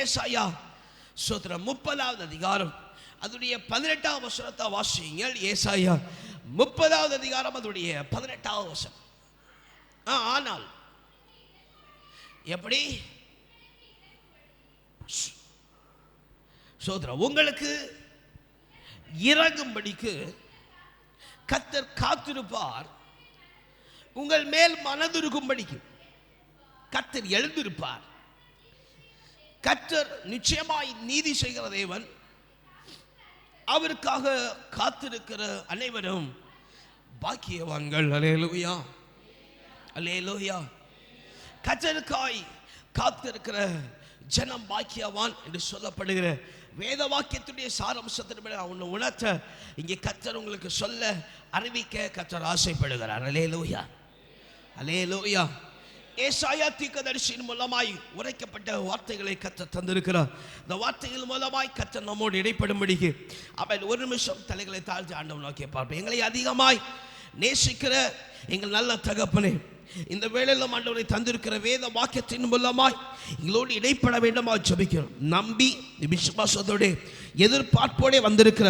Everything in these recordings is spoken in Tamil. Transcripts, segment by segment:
ஏசாயா ஸ்தோத்திரம் 30வது அதிகாரம் அதனுடைய 18வது வசனத்தை வாசியுங்கள். ஏசாயா 30வது அதிகாரம் அதனுடைய 18வது வசனம். ஆனால் எப்படி சோதரா உங்களுக்கு இறங்கும்படிக்கு கர்த்தர் காத்திருப்பார், உங்கள் மேல் மனதுருகும்படிக்கு கர்த்தர் எழுந்திருப்பார். கர்த்தர் நிச்சயமாய் நீதி செய்கிற தேவன். அவருக்காக காத்திருக்கிற அனைவரும் பாக்கியவான்கள். அல்லேலூயா, அல்லேலூயா. கர்த்தருக்காய் காத்திருக்கிற ஜனம் பாக்கியவான் என்று சொல்லப்படுகிற வேத வாக்கியத்துடைய சாரம்சத்தின்படி ஒன்று உணர்த்த இங்கே கர்த்தர் உங்களுக்கு சொல்ல அறிவிக்க கர்த்தர் ஆசைப்படுகிறார். அல்லேலூயா, அல்லேலூயா. ஏசாயா தீர்க்கதரிசியின் மூலமாய் உரைக்கப்பட்ட வார்த்தைகளை கர்த்தர் தந்திருக்கிறார். இந்த வார்த்தைகள் மூலமாய் கர்த்தர் நம்மோடு இடைப்படும்படிக்கு அவன் ஒரு நிமிஷம் தலைகளை தாழ்த்தி ஆண்டவன் நோக்கி பார்ப்போம். எங்களை அதிகமாய் நேசிக்கிற எங்கள் நல்ல தகப்பனே, இந்த வேளையில் ஆண்டவரை தந்திருக்கிற வேத வாக்கியத்தின் மூலமாய் எங்களோடு இடைப்பட வேண்டுமா ஜெபிக்கிறோம். நம்பி விசுவாசத்தோடு எதிர்பார்ப்போடு வந்திருக்கிற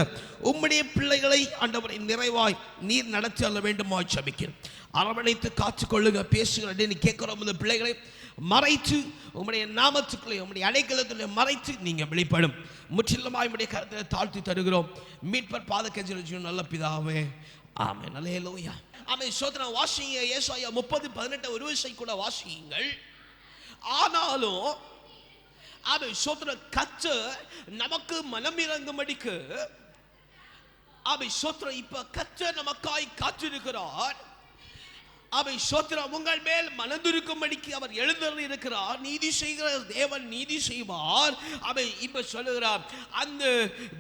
உம்முடைய பிள்ளைகளை ஆண்டவரை நிறைவாய் நீர் நடத்தி அல்ல வேண்டுமா ஜெபிக்கிறோம். அரவணைத்து காத்து கொள்ளுங்க, பேசுகிறேன் நீ கேட்கிறோம். இந்த பிள்ளைகளை மறைத்து உம்முடைய நாமத்துக்குள்ளே உம்முடைய அடைக்கலத்திலே மறைத்து நீங்க வெளிப்படும் முற்றிலுமாய் உம்முடைய கருத்தை தாழ்த்தி தருகிறோம். மீட்பர் பாதக்கஜின் நல்ல பிதாவே, ஆமென். அல்லேலூயா, ஆமென். சோதனை வாசிங்க. ஏசாயா 30:18 ஒரு விஷயம் கூட வாசியுங்கள். ஆனாலும் ஆமென் சோதனை கர்த்தர் நமக்கு மனம் இறங்கும்படிக்கு ஆமென் சோதனை இப்ப கர்த்தர் நமக்காய் காத்திருக்கிறார். அவை சோத்திரம் உங்கள் மேல் மனதுருக்கும்படிக்கு அவர் எழுந்தருளி இருக்கிறார். நீதி செய்கிற தேவன் நீதி செய்வார். அவை இப்ப சொல்லுகிறார், அந்த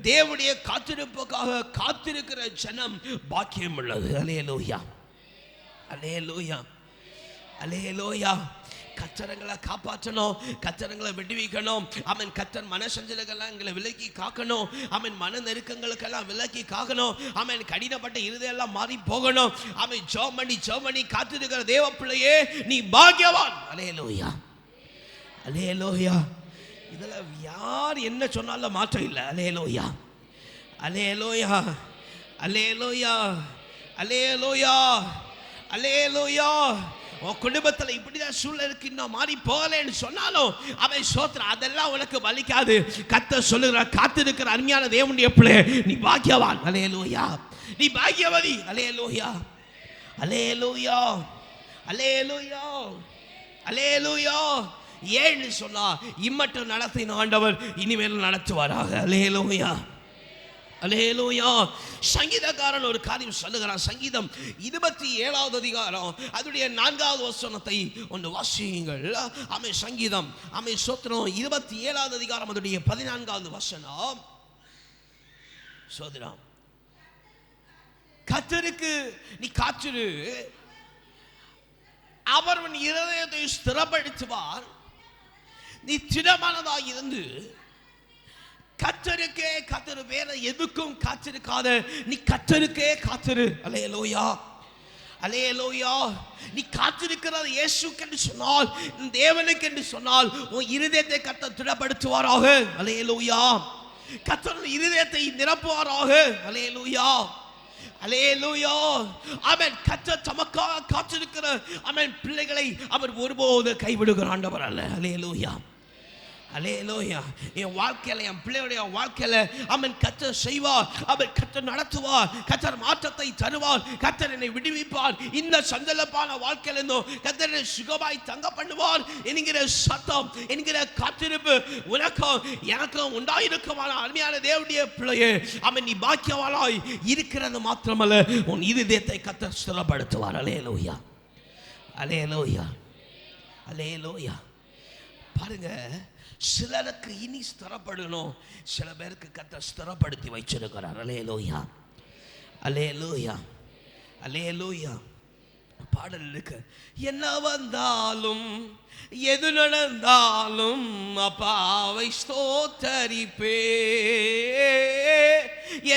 தேவனுடைய காத்திருப்புக்காக காத்திருக்கிற ஜனம் பாக்கியம் உள்ளது. அல்லேலூயா, அல்லேலூயா, அல்லேலூயா. கச்சரங்களை காப்பாற்றணும், கச்சரங்களை விடுவிக்கணும். அவன் கத்தர் மனசஞ்சலங்கள்லாம் எங்களை விலக்கி காக்கணும். அவன் மன நெருக்கங்களுக்கெல்லாம் விலக்கி காக்கணும். அவன் கடினப்பட்ட இருதெல்லாம் மாறி போகணும். அவன் ஜெபமணி காத்திருக்கிற தேவ பிள்ளையே நீ பாக்கியவான். அல்லேலூயா, அல்லேலூயா. இதுல யார் என்ன சொன்னாலும் மாற்றம் இல்லை. அல்லேலூயா, அல்லேலூயா, அல்லேலூயா, அல்லேலூயா, அல்லேலூயா. உன் குடும்பத்தில் இப்படிதான் சூழ்நிலைக்கு இன்னும் மாறி போகலன்னு சொன்னாலும் அவன் சோத்திரம் அதெல்லாம் உனக்கு வலிக்காது. கர்த்தர் சொல்லுகிறார், காத்திருக்கிற அருமையான தேவனுடைய பிள்ளை நீ பாக்கியவான். அல்லேலூயா, நீ பாக்கியவதி. அல்லேலூயா, அல்லேலூயா, அல்லேலூயா, அல்லேலூயா. ஏன்னு சொன்னா இம்மட்டும் நடத்தின ஆண்டவர் இனிமேல் நடத்துவாராக. அல்லேலூயா, அல்லேலூயா. சங்கீதக்காரன் ஒரு காரியம் சொல்லுகிறான். சங்கீதம் 27வது அதிகாரம் அதனுடைய 4வது வசனத்தை ஒன்று வாசியுங்கள். ஆமென். சங்கீதம் ஆமென் ஸ்தோத்திரம் 27வது அதிகாரம் அதனுடைய 14வது வசனம். சோதரம் கர்த்தருக்கு நீ காத்திரு, அவர் உன் இருதயத்தை ஸ்திரப்படுத்துவார். நீ திடமானதாக இருந்து கர்த்தருக்கே காத்திரு, வேற எதுக்கும் காத்திருக்காத, நீ கர்த்தருக்கே காத்திரு. அல்லேலூயா, அல்லேலூயா. நீ காத்திருக்கிறது இயேசுக்கு என்று சொன்னால், தேவனுக்கு என்று சொன்னால் உன் இருதயத்தை கர்த்தர் திடப்படுத்துவாராக. அல்லேலூயா. கர்த்தர் இருதயத்தை நிரப்புவாராக. அல்லேலூயா, அல்லேலூயா. ஆமென். கர்த்தர் தமக்காக காத்திருக்கிற ஆமென் பிள்ளைகளை அவர் ஒருபோது கைவிடுகிற ஆண்டவர் அல்ல. அல்லேலூயா, அல்லேலூயா. என் வாழ்க்கையில என் பிள்ளையுடைய வாழ்க்கையில அவன் கர்த்தர் செய்வார், அவன் கர்த்தர் நடத்துவார், கர்த்தர் மாற்றத்தை தருவார், கர்த்தர் என்னை விடுவிப்பார். இந்த சஞ்சலப்பான வாழ்க்கையில இருந்தும் கர்த்தர் என்னை சுகமாய் தங்க பண்ணுவார் என்கிற சத்தம் என்கிற காத்திருப்பு உனக்கும் எனக்கும் உண்டாயிருக்குமான அருமையான தேவனுடைய பிள்ளையே, அவன் நீ பாக்கியவானாய் இருக்கிறது மாத்திரமல்ல உன் இருதயத்தை கர்த்தர் ஸ்திரப்படுத்துவார். அல்லேலூயா, அல்லேலூயா, அல்லேலூயா. பாருங்க, சிலருக்கு இனி ஸ்திரப்படணும், சில பேருக்கு கர்த்தர் ஸ்திரப்படுத்தி வச்சிருக்கிறார். அல்லேலூயா, அல்லேலூயா, அல்லேலூயா. பாடல் இருக்கு, என்ன வந்தாலும் எது நடந்தாலும் அப்பாவை ஸ்தோத்தரிப்பே.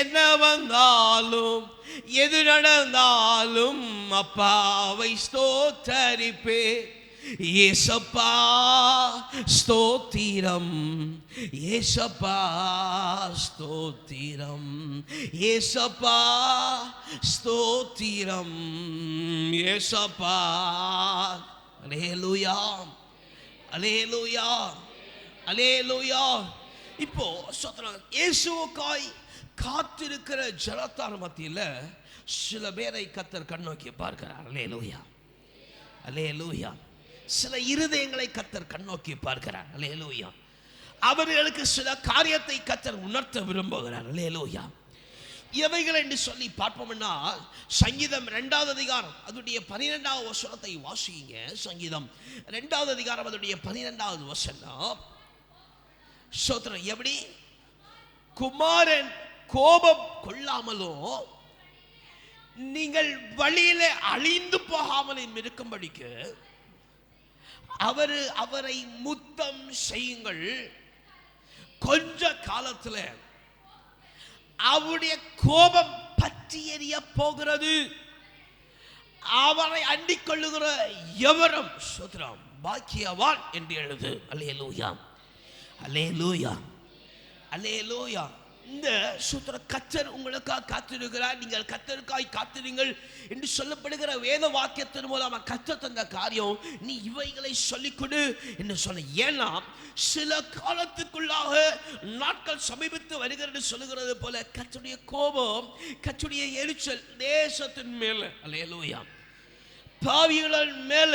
என்ன வந்தாலும் எது நடந்தாலும் அப்பாவை ஸ்தோத்தரிப்பே. ஏசப்பா ஸ்தோத்திரம், ஏசப்பா ஸ்தோத்திரம், ஏசப்பா ஸ்தோத்திரம், ஏசப்பா. அல்லேலூயா, அல்லேலூயா, அல்லேலூயா. இப்போ சொல்றாங்க, இயேசுவுக்காய் காத்திருக்கிற ஜனத்தார் மத்தியில் சில பேரை கர்த்தர் கண்ணோக்கி பார்க்கிறார். அல்லேலூயா, அல்லேலூயா. சில இருதயங்களை கர்த்தர் கண்ணோக்கி பார்க்கிறார். அல்லேலூயா. அவர்களுக்கு சில காரியத்தை கர்த்தர் உணர்த்த விரும்புகிறார். அல்லேலூயா. எவைகள் என்று சொல்லி பார்ப்போம்னா, சங்கீதம் 2வது அதிகாரம் அதனுடைய 12வது வசனத்தை வாசிங்க. சங்கீதம் 2வது அதிகாரம் அதனுடைய 12வது வசனம். ஸ்தோத்திரம். எப்படி? குமாரன் கோபம் கொள்ளாமலும் நீங்கள் வழியில அழிந்து போகாமலும் இருக்கும்படிக்கு அவரை முத்தம் செய்யுங்கள். கொஞ்ச காலத்தில் அவருடைய கோபம் பற்றி எரிய போகிறது. அவரை அண்டிக் கொள்ளுகிற எவரும் ஸ்தோத்திரம் பாக்கியவான் என்று எழுது. அல்லேலூயா, அல்லேலூயா, அல்லேலூயா. இந்த சூத்திர கர்த்தர் உங்களுக்காக காத்திருக்கிறார். நீங்கள் கர்த்தருக்காய் காத்திருங்கள் என்று சொல்லப்படுகிற வேத வாக்கியத்தின் மூலம் கர்த்தர் தந்த காரியம், நீ இவைகளை சொல்லிக்கொடு என்று சொன்ன. ஏன்னா சில காலத்துக்குள்ளாக நாட்கள் சமீபித்து வருகிறது சொல்லுகிறது போல கர்த்தருடைய கோபம், கர்த்தருடைய எரிச்சல் தேசத்தின் மேல, அல்லேலூயா, பாவிகள் மேல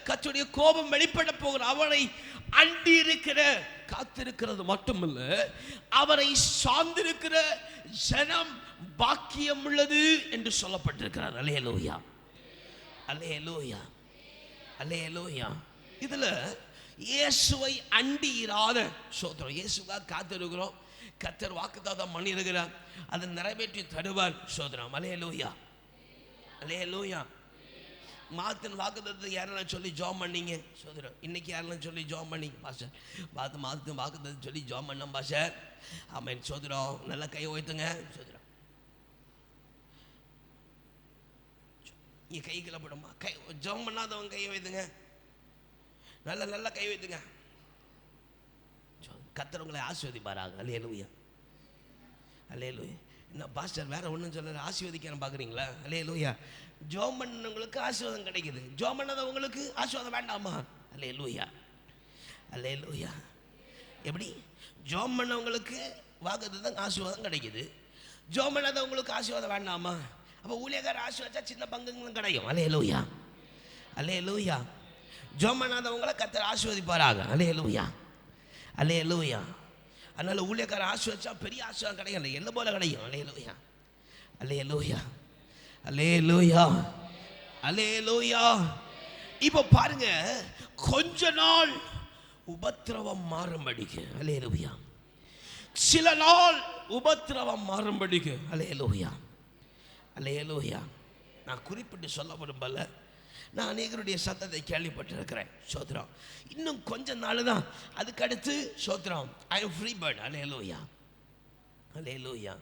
கர்த்தருடைய கோபம் வெளிப்பட போகிற அவரை அண்டி இருக்கிற காத்திருக்கிறது மட்டுமல்ல, அவரை சார்ந்திருக்கிற ஜனம் பாக்கியம் உள்ளது என்று சொல்லப்பட்டிருக்கிறார். அல்லேலூயா, அல்லேலூயா, அல்லேலூயா. இதுல இயேசுவை அண்டி இராத சோத்திரம், இயேசுவாக காத்திருக்கிறோம். கர்த்தர் வாக்குத்தத்தம் பண்ணியிருக்கிறார், அதை நிறைவேற்றி தருவார். சோத்திரம். அல்லேலூயா, அல்லேலூயா. மாத்தின் வாக்குத்தத்தை யாரெல்லாம் சொல்லி ஜாம் பண்ணீங்க? சோதரம். இன்னைக்கு யாரெல்லாம் சொல்லி ஜாம் பண்ணீங்க? பாஸ்டர் மாத்து வாக்குத்தத்தை சொல்லி ஜாம் பண்ணோம் பாஸ்டர். ஆமென். சோதரம். நல்லா கை உயர்த்துங்க. சோதரம். கை கிளப்படுமா? கை ஜாம் பண்ணாதவங்க கை வைத்துங்க. நல்லா கை வைத்துங்க. கர்த்தர் உங்களை ஆசீர்வதிப்பாராக. அல்லேலூயா, அல்லேலூயா. என்ன பாஸ்டர் வேற ஒன்றும் சொல்ல ஆசீர்வதிக்கிறேன் பார்க்குறீங்களா? அல்லேலூயா. ஜோம் பண்ணவங்களுக்கு ஆசீர்வாதம் கிடைக்குது, ஜோம் பண்ணாதவங்களுக்கு ஆசீர்வாதம் வேண்டாமா? அல்லேலூயா, அல்லேலூயா. எப்படி? ஜோம் பண்ணவங்களுக்கு வாக்குத்தத்தம் ஆசீர்வாதம் கிடைக்குது, ஜோம் பண்ணாதவங்களுக்கு ஆசீர்வாதம் வேண்டாமா? அப்போ ஊழியக்கார ஆசீர்வாதா சின்ன பங்குங்களும் கிடைக்கும். அல்லேலூயா, அல்லேலூயா. ஜோம் பண்ணாதவங்களை கர்த்தர் ஆசீர்வதிப்பாராக. அல்லேலூயா, அல்லேலூயா. அதனால ஊழியக்கார ஆசீர்வதிச்சா பெரிய ஆசீர்வாதம் கிடைக்கல, என்ன போல கிடைக்கும். அல்லேலூயா, அல்லேலூயா, அல்லேலூயா, அல்லேலூயா. இப்போ பாருங்க, கொஞ்ச நாள் உபத்திரவம் மாறும்படிக்கு. அல்லேலூயா. சில நாள் உபத்திரவம் மாறும்படிக்கு. அல்லேலூயா, அல்லேலூயா. நான் குறிப்பிட்டு சொல்ல விரும்பல, நான் அநேகருடைய சத்தத்தை கேள்விப்பட்டிருக்கிறேன். சோத்ரம். இன்னும் கொஞ்ச நாள் தான், அதுக்கடுத்து சோத்ரம் ஐ எம் ஃப்ரீ பேர்ட். அல்லேலூயா, அல்லேலூயா.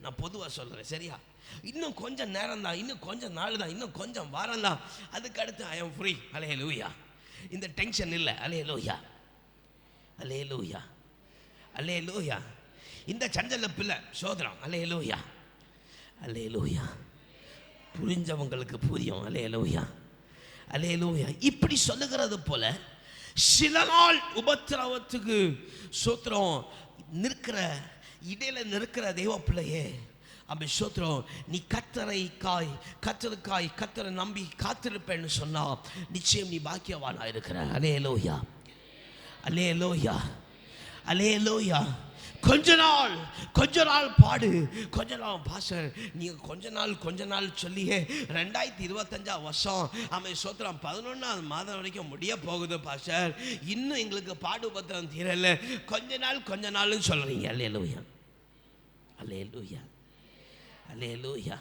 நான் பொதுவாக சொல்கிறேன், சரியா? இன்னும் கொஞ்சம் நேரம் தான், இன்னும் கொஞ்சம் நாள் தான், இன்னும் கொஞ்சம் வாரம் தான், அதுக்கடுத்து ஐ எம் ஃப்ரீ. அல்லேலூயா. இந்த டென்ஷன் இல்லை. அல்லேலூயா, அல்லேலூயா, அல்லேலூயா. இந்த சஞ்சலப்பு இல்லை. சோதரம். அல்லேலூயா, அல்லேலூயா. புரிஞ்சவங்களுக்கு புரியும். அல்லேலூயா, அல்லேலூயா. இப்படி சொல்லுகிறது போல சில நாள் உபத்திரவத்துக்கு சோத்திரம் நிற்கிற இடையில நிற்கிற தெய்வ பிள்ளையே, அப்படி சோத்திரம், நீ கர்த்தரை நம்பி காத்திருப்பேன்னு சொன்னா நிச்சயம் நீ பாக்கியவானா இருக்கிற. அல்லேலூயா, அல்லேலூயா, அல்லேலூயா. கொஞ்ச நாள் பாடு, கொஞ்ச நாள் பாஸ்டர் நீங்க கொஞ்ச நாள் சொல்லியே 2025 வருஷம் ஆமாம் சோத்திரம் 11ஆவது மாதம் வரைக்கும் முடிய போகுது பாஸ்டர், இன்னும் எங்களுக்கு பாடு பத்திரம் தீரல, கொஞ்ச நாள்னு சொல்றீங்க. அல்லேலூயா, அல்லேலூயா, அல்லேலூயா.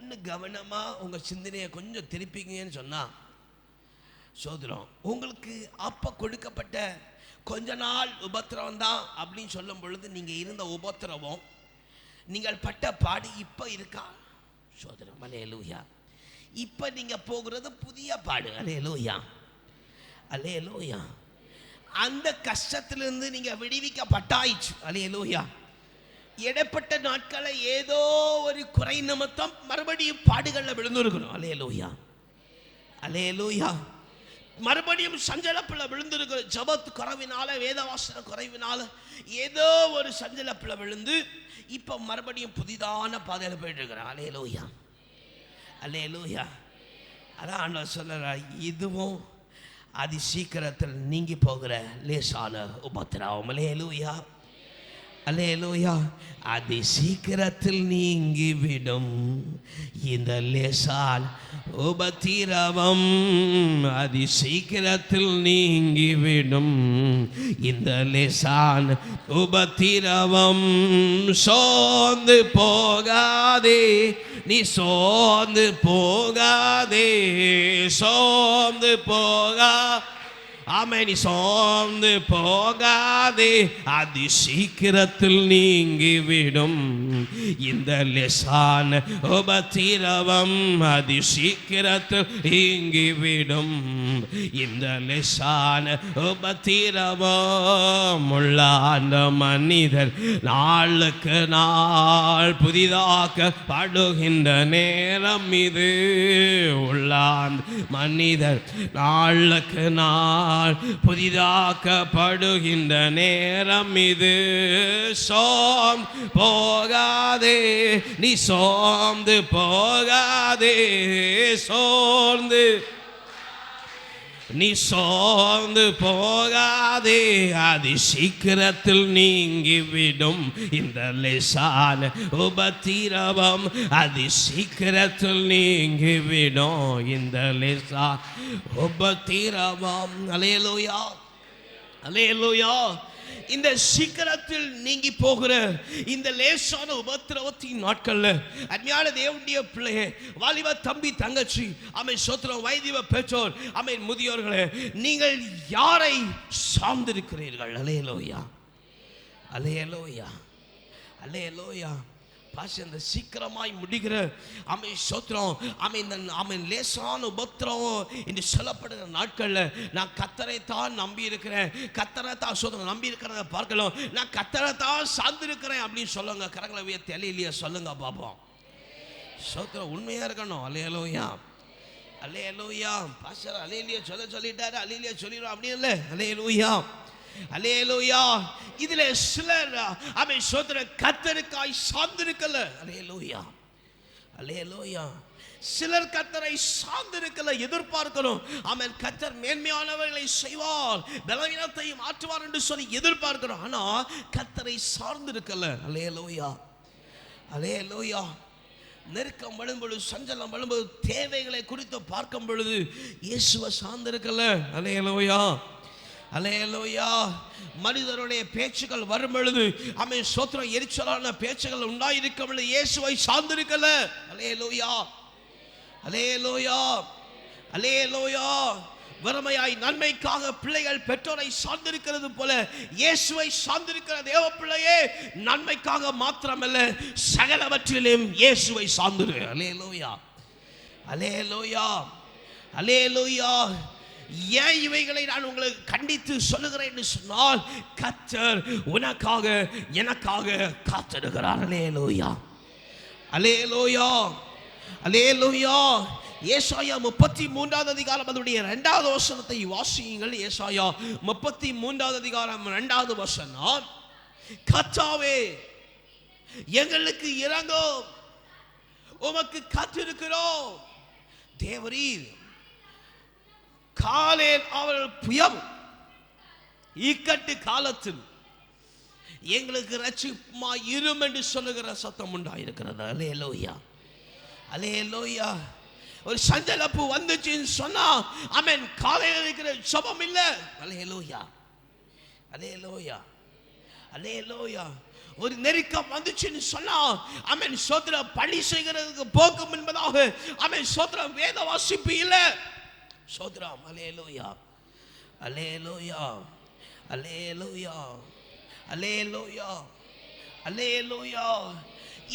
இன்னும் கவனமா உங்க சிந்தனையை கொஞ்சம் திருப்பிங்கன்னு சொன்னா சோதரம், உங்களுக்கு அப்ப கொடுக்கப்பட்ட கொஞ்ச நாள் உபத்திரவம் தான் அப்படின்னு சொல்லும் பொழுது நீங்க இருந்த உபத்திரவம், நீங்கள் பட்ட பாடு இப்ப இருக்கா? சோதரம். அல்லேலூயா. இப்ப நீங்க போகிறது புதிய பாடு. அல்லேலூயா, அல்லேலூயா. அந்த கஷ்டத்திலிருந்து நீங்க விடுவிக்கப்பட்டாயிற்று. அல்லேலூயா. இடைப்பட்ட நாட்களை ஏதோ ஒரு குறை நிமித்தம் மறுபடியும் பாடுகள்ல விழுந்திருக்கணும். அல்லேலூயா. அல்லேலூயா. மறுபடியும் சஞ்சலப்பில் விழுந்திருக்கிற ஜபத்து குறைவினால, வேதவாசன குறைவினால ஏதோ ஒரு சஞ்சலப்பில் விழுந்து இப்போ மறுபடியும் புதிதான பாதையில் போயிட்டு இருக்கிறேன். அல்லேலூயா. அல்லேலூயா. அதான் ஆண்டவர் சொல்றார், இதுவும் அதி சீக்கிரத்தில் நீங்கி போகிற லேசான உபத்திரவம். அல்லேலூயா. அல்லேலூயா. அதி சீக்கிரத்தில் நீங்கிவிடும் இந்த லேசான உபத்திரவம். அதி சீக்கிரத்தில் நீங்கிவிடும் இந்த லேசான உபத்திரவம். சோர்ந்து போகாதே, நீ சோர்ந்து போகாதே, சோர்ந்து போகா. ஆமே, நீ சோர்ந்து போகாதே, அதி சீக்கிரத்தில் நீங்கிவிடும் இந்த லேசான உபத்திரவம். அதி சீக்கிரத்தில் நீங்கிவிடும் இந்த லேசான உபத்திரவம். உள்ளான மனிதர் நாளுக்கு நாள் புதிதாக்கப்படுகின்ற நேரம் இது. உள்ளான் மனிதர் நாளுக்கு நாள் புதிதாக்கப்படுகின்ற நேரம் இது. சோர்ந்து போகாதே, நீ சோர்ந்து போகாதே, சோர்ந்து நீ சோர்ந்து போகாதே, அதி சீக்கிரத்தில் நீங்கிவிடும் இந்த லேசான உபத்திரவம். அதி சீக்கிரத்தில் நீங்கிவிடும் இந்த லேசான உபத்திரவம். அல்லேலூயா. அல்லேலூயா. இந்த சீக்கிரத்தில் நீங்கி போகிற இந்த லேசான உபத்திரவத்தின் நாட்கள்ல அருமையான தேவனுடைய பிள்ளையே, வாலிப தம்பி தங்கச்சி, ஆமென் ஸ்தோத்திரம், வைதிக பெற்றோர், ஆமென் முதியோர்களே, நீங்கள் யாரை சார்ந்திருக்கிறீர்கள்? அல்லேலூயா. அல்லேலூயா. அல்லேலூயா. பாஸ் இந்த சீக்கிரமாய் முடிகிற ஆமென் ஸ்தோத்திரம், ஆமென் லேசான உபத்திரவம் என்று சொல்லப்படுகிற நாட்களில் நான் கர்த்தரை தான் நம்பி இருக்கிறேன், கர்த்தரை தான் ஸ்தோத்திரம் நம்பி இருக்கிறத பார்க்கலாம், நான் கர்த்தரை தான் சார்ந்திருக்கிறேன் அப்படின்னு சொல்லுங்க. கரங்களை உயர்த்தி அல்லேலூயா சொல்லுங்க பாப்போம். ஸ்தோத்திரம் உண்மையா இருக்கணும். அல்லேலூயா. அல்லேலூயா. பாஸ்டர் அல்லேலூயா சொல்லிட்டாரு, அல்லேலூயா சொல்லிடுறோம் அப்படி இல்லை. அல்லேலூயா. அல்லேலூயா. இதுல சிலர் ஆமென் ஸ்தோத்திரம் கர்த்தருக்காய் சார்ந்திருக்கல. அல்லேலூயா. அல்லேலூயா. சிலர் கர்த்தரை சார்ந்திருக்கல, எதிர்பார்க்கணும். ஆமென் கர்த்தர் மேன்மையானவர்களை செய்வார், பலவீனத்தை மாற்றுவார் என்று சொல்லி எதிர்பார்க்கிறோம். ஆனா கர்த்தரை சார்ந்திருக்கல. அல்லேலூயா. அல்லேலூயா. நெருக்கம் வரும்பொழுது, சஞ்சலம் வரும்பொழுது, தேவைகளை குறித்து பார்க்கும் பொழுது இயேசுவை சார்ந்திருக்கல. அல்லேலூயா. அல்லேலூயா. மனிதருடைய பேச்சுகள் வரும் பொழுது ஆமென் ஸ்தோத்திரம் எரிச்சலான பேச்சுகள் உண்டாயிருக்கும் பொழுது இயேசுவை சார்ந்திருக்கல. அல்லேலூயா. அல்லேலூயா. அல்லேலூயா. வறுமையாய் நன்மைக்காக பிள்ளைகள் பெற்றோரை சார்ந்திருக்கிறது போல இயேசுவை சார்ந்திருக்கிற தேவ பிள்ளையே, நன்மைக்காக மாத்திரமல்ல சகலவற்றிலும் இயேசுவை சார்ந்திரு. அல்லேலூயா. அல்லேலூயா. அல்லேலூயா. ஏன் இவைகளை நான் உங்களுக்கு கண்டித்து சொல்லுகிறேன் என்று சொன்னால், கர்த்தர் உனக்காக எனக்காக காத்திருக்கிறார். அல்லேலூயா. அல்லேலூயா. அல்லேலூயா. ஏசாயா 33வது அதிகாரம் அதனுடைய 2வது வசனத்தை வாசியுங்கள். ஏசாயா 33வது அதிகாரம் 2வது வசனம். கர்த்தாவே எங்களுக்கு இரங்கும், உமக்கு காத்திருக்கிறோம். தேவரீர் காலேன் அவர்கள் புயம் இக்கட்டு காலத்தில் எங்களுக்கு ரட்சிப்புமா இரும் என்று சொல்லுகிற சத்தம் உண்டாயிருக்கிறது. அல்லேலூயா. அல்லேலூயா. ஒரு சஞ்சலப்பு வந்துச்சுன்னு சொன்னா ஆமென் காலையில் இருக்கிற ஜெபம் இல்ல. அல்லேலூயா. அல்லேலூயா. அல்லேலூயா. ஒரு நெருக்கம் வந்துச்சுன்னு சொன்னா ஆமென் ஸ்தோத்திரம் பழி செய்கிறதுக்கு போக்கும் என்பதாக ஆமென் ஸ்தோத்திரம் வேத வாசிப்பு இல்ல. ஸ்தோத்திரம். அல்லேலூயா. அல்லேலூயா. அல்லேலூயா. அல்லேலூயா. அல்லேலூயா.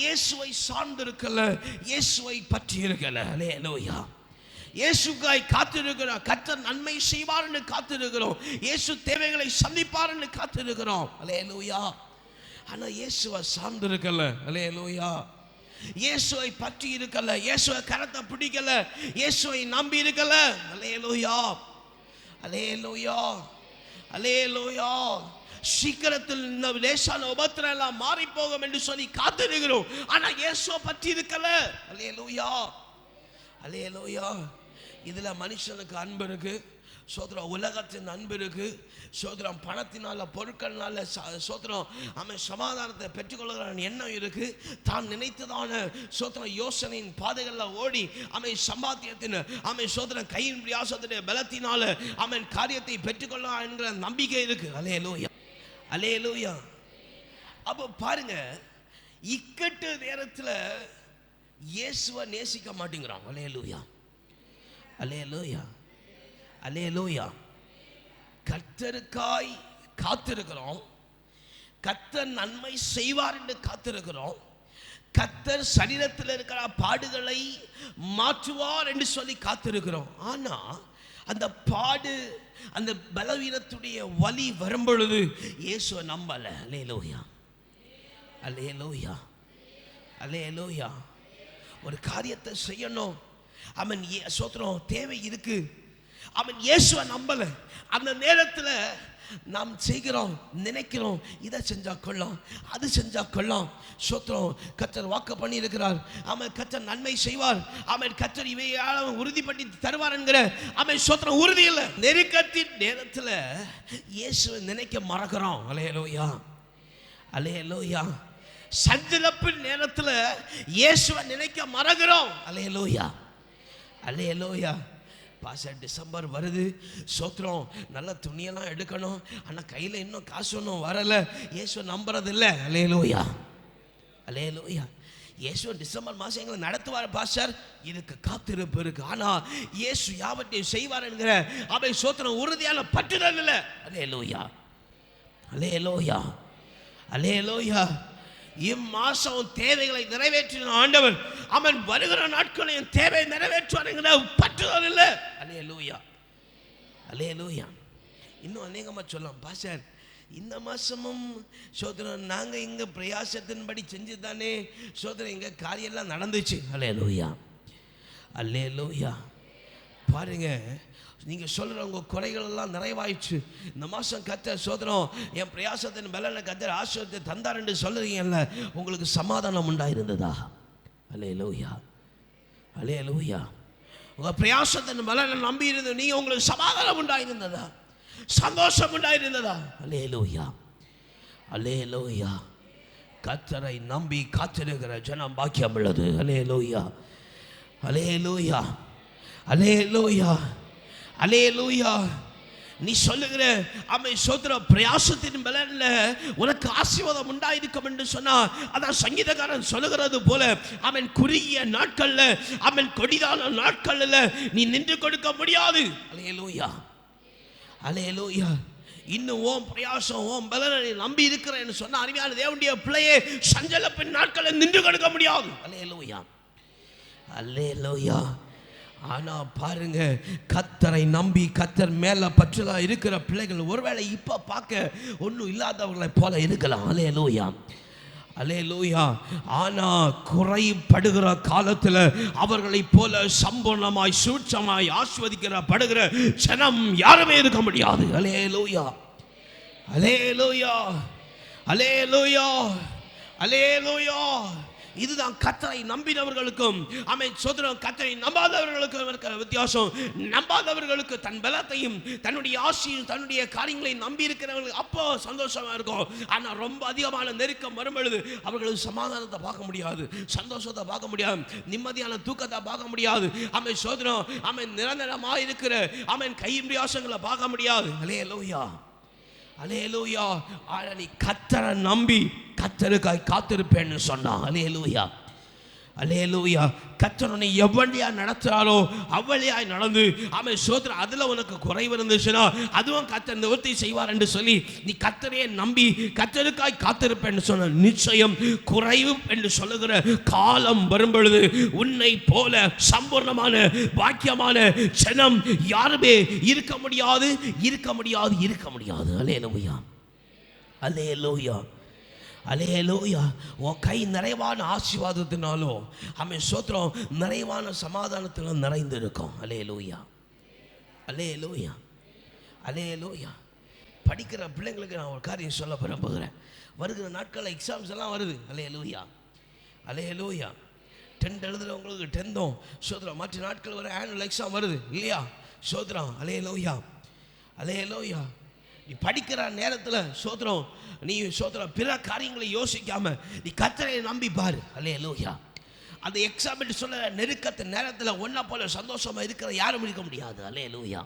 இயேசுவை சார்ந்திருக்கல, இயேசுவை பற்றி இருக்கல. அல்லேலூயா. இயேசுக்காய் காத்திருக்கிறோம். கர்த்தர் நன்மை செய்வார்னு காத்திருக்கிறோம். இயேசு தேவைகளை சந்திப்பார்னு காத்திருக்கிறோம். அல்லேலூயா. ஆனா இயேசுவை சார்ந்து இருக்கல. அல்லேலூயா. இயேசுவை பற்றி இருக்கல, இயேசுவை கரத்தை பிடிக்கல, இயேசுவை நம்பி இருக்கல. அல்லேலூயா. அல்லேலூயா. அல்லேலூயா. சீக்கிரத்தில் இந்த லேசான உபத்திரம் எல்லாம் மாறி போகும் என்று சொல்லி காத்திருக்கிறோம். ஆனா இயேசுவை பற்றி இருக்கல. அல்லேலூயா. அல்லேலூயா. இதுல மனுஷனுக்கு அன்பு இருக்கு, சோதரம் உலகத்தின் அன்பு இருக்கு, சோதரம் பணத்தினால பொருட்கள்னால சோதரம் அவன் சமாதானத்தை பெற்றுக்கொள்கிற எண்ணம் இருக்கு. தான் நினைத்ததான சோதரம் யோசனையின் பாதைகளில் ஓடி அவன் சம்பாத்தியத்தின் அவன் சோதரம் கையின் பிரியாசத்துடைய பலத்தினால அவன் காரியத்தை பெற்றுக்கொள்ளலாம் என்கிற நம்பிக்கை இருக்கு. அல்லேலூயா. அல்லேலூயா. அப்போ பாருங்க, இக்கட்டு நேரத்தில் இயேசுவை நேசிக்க மாட்டேங்கிறான். அல்லேலூயா. அல்லேலூயா. அல்லேலூயா. கர்த்தருக்காய் காத்திருக்கிறோம். கர்த்தர் நன்மை செய்வார் என்று காத்திருக்கிறோம். கர்த்தர் சரீரத்தில் இருக்கிற பாடுகளை மாற்றுவார் என்று சொல்லி காத்திருக்கிறோம். ஆனா அந்த பாடு, அந்த பலவீனத்துடைய வலி வரும்பொழுது இயேசுவை நம்பல. அல்லேலூயா. அல்லேலூயா. அல்லேலூயா. ஒரு காரியத்தை செய்யணும், அவன் சோத்திரம் தேவை இருக்கு, அவன் இயேசுவை நம்பல. அந்த நேரத்தில் நாம் செய்கிறோம், நினைக்கிறோம், இதை செஞ்சா கொள்ளலாம், அது செஞ்சா கொள்ளலாம். சோத்திரம் கர்த்தர் வாக்கு பண்ணி இருக்கிறார், அவன் கர்த்தர் நன்மை செய்வார், அவன் கர்த்தர் இவையால உறுதிப்படி தருவார் என்கிற அவன் சோத்திரம் உறுதி இல்லை. நெருக்கத்தின் நேரத்தில் இயேசுவை நினைக்க மறக்கிறோம். அல்லேலூயா. அல்லேலூயா. சஞ்சலப்பின் நேரத்தில் இயேசுவை நினைக்க மறக்கிறோம். அல்லேலூயா. அல்லேலூயா. பாச டிசம்பர் வருது, சோத்திரம் நல்ல துணியெல்லாம் எடுக்கணும், ஆனால் கையில் இன்னும் காசு ஒன்றும் வரலை, இயேசு நம்புறது இல்லை. அல்லேலூயா. அல்லேலூயா. இயேசு டிசம்பர் மாதம் எங்களை நடத்துவார் பாஸ்டர், இதுக்கு காத்திருப்பு இருக்கு. ஆனால் இயேசு யாவற்றையும் செய்வார் என்கிற அவை சோத்திரம் உறுதியான பற்றுதல் இல்லை. அல்லேலூயா. அல்லேலூயா. அல்லேலூயா. இம்மாசம் தேவைகளை நிறைவேற்றின ஆண்டவர் அவன் வருகிற நாட்களையும் தேவை நிறைவேற்றுவார் என்கிற பற்றுதல் இல்லை. அல்லேலூயா. அல்லேலூயா. இன்னும் அநேகமாக சொல்லலாம் பாஸ்டர், இந்த மாசமும் சோதரன் நாங்கள் இங்கே பிரயாசத்தின்படி செஞ்சு தானே சோதரன் எங்கள் காரியெல்லாம் நடந்துச்சு. அல்லேலூயா. அல்லேலூயா. பாருங்க, நீங்கள் சொல்கிற உங்கள் குறைகள் எல்லாம் நிறைவாயிடுச்சு. இந்த மாதம் கர்த்தர் சோதரம் என் பிரயாசத்தின் பலனை கர்த்தர் ஆசீர்வாதத்தை தந்தார் என்று சொல்லுறீங்கல்ல, உங்களுக்கு சமாதானம் உண்டாயிருந்ததா? அல்லேலூயா. அல்லேலூயா. உங்கள் பிரயாசத்தின் பலனை நம்பி இருந்த நீங்கள் உங்களுக்கு சமாதானம் உண்டாயிருந்ததா? சந்தோஷம் உண்டாயிருந்ததா? அல்லேலூயா. அல்லேலூயா. கர்த்தரை நம்பி காத்திருக்கிற ஜனம் பாக்கியம் உள்ளது. அல்லேலூயா. அல்லேலூயா. அல்லேலூயா. அல்லேலூயா. நீ சொல்லுகிற அவன் சோதர பிரயாசத்தின் பலன்ல உனக்கு ஆசீர்வாதம் உண்டாயிருக்கும் என்று சொன்னா, அதான் சங்கீதக்காரன் சொல்லுகிறது போல, அவன் குறுகிய நாட்கள்ல, அவன் கொடிதான நாட்கள்ல நீ நின்று கொடுக்க முடியாது. அல்லேலூயா. அல்லேலூயா. இன்னும் ஓம் பிரயாசம் ஓம் பலனை நம்பி இருக்கிறேன்னு சொன்ன அருமையான தேவனுடைய பிள்ளையே, சஞ்சலப்பின் நாட்களை நின்று கொடுக்க முடியாது. அல்லேலூயா. அல்லேலூயா. ஆனா பாருங்க, கர்த்தரை நம்பி கர்த்தர் மேல பற்றுதா இருக்கிற பிள்ளைகள் ஒருவேளை இப்ப பார்க்க ஒன்றும் இல்லாதவர்களை போல இருக்கலாம். அல்லேலூயா. அல்லேலூயா. ஆனா குறைபடுகிற காலத்தில் அவர்களை போல சம்பூர்ணமாய் சூட்சமாய் ஆஸ்வதிக்கிற படுகிற ஜனம் யாருமே இருக்க முடியாது. அல்லேலூயா. அல்லேலூயா. அல்லேலூயா. அல்லேலூயா. இதுதான் கர்த்தரை நம்பினவர்களுக்கும் அவன் சோதரம் கர்த்தரை நம்பாதவர்களுக்கும் இருக்கிற வித்தியாசம். நம்பாதவர்களுக்கு தன் பலத்தையும் தன்னுடைய ஆசையும் தன்னுடைய காரியங்களையும் நம்பி இருக்கிறவர்களுக்கு அப்போ சந்தோஷமா இருக்கும். ஆனால் ரொம்ப அதிகமான நெருக்கம் வரும்பொழுது அவர்களுக்கு சமாதானத்தை பார்க்க முடியாது, சந்தோஷத்தை பார்க்க முடியாது, நிம்மதியான தூக்கத்தை பார்க்க முடியாது. அவன் சோதரம் அவன் நிரந்தரமாக இருக்கிற அவன் கைப்பிரயாசங்களை பார்க்க முடியாது. அல்லேலூயா. அல்லேலூயா. ஆனா நீ கர்த்தரை நம்பி கர்த்தருக்காய் காத்திருப்பேன்னு சொன்னான். அல்லேலூயா. அல்லேலூயா. கர்த்தர் உன்னை எவ்வளியா நடத்துறாரோ அவ்வளியாய் நடந்து ஆமென் ஸ்தோத்திரம். அதுல உனக்கு குறைவு இருந்துச்சுன்னா அதுவும் கர்த்தர் நிவர்த்தி செய்வார் என்று சொல்லி நீ கர்த்தரையே நம்பி கர்த்தருக்காய் காத்திருப்பேன்னு சொன்ன நிச்சயம் குறைவு என்று சொல்லுகிற காலம் வரும் பொழுது உன்னை போல சம்பூர்ணமான பாக்கியமான ஜனம் யாருமே இருக்க முடியாது, இருக்க முடியாது, இருக்க முடியாது. அல்லேலூயா, அல்லேலூயா, அல்லேலூயா. உன் கை நிறைவான ஆசீர்வாதத்தினாலோ ஆமென் ஸ்தோத்திரம் நிறைவான சமாதானத்திலும் நிறைந்து இருக்கும். அல்லேலூயா, அல்லேலூயா, அல்லேலூயா. படிக்கிற பிள்ளைங்களுக்கு நான் ஒரு காரியம் சொல்ல விரும்புகிறேன். வருகிற நாட்களில் எக்ஸாம்ஸ் எல்லாம் வருது. அல்லேலூயா, அல்லேலூயா. 10th எழுதுறவங்களுக்கு 10th ஸ்தோத்திரம். மற்ற நாட்கள் வர ஆனுவல் எக்ஸாம் வருது இல்லையா ஸ்தோத்திரம். அல்லேலூயா, அல்லேலூயா. நீ படிக்கிற நேரத்தில் ஸ்தோத்திரம் நீ ஸ்தோத்திரம் பிற காரியங்களை யோசிக்காம நீ கர்த்தரை நம்பி பாரு. அல்லேலூயா. அந்த எக்ஸாம் சொல்ல நெருக்கத்தின் நேரத்தில் ஒன்றை போல சந்தோஷமா இருக்கிற யாரும் இருக்க முடியாது. அல்லேலூயா,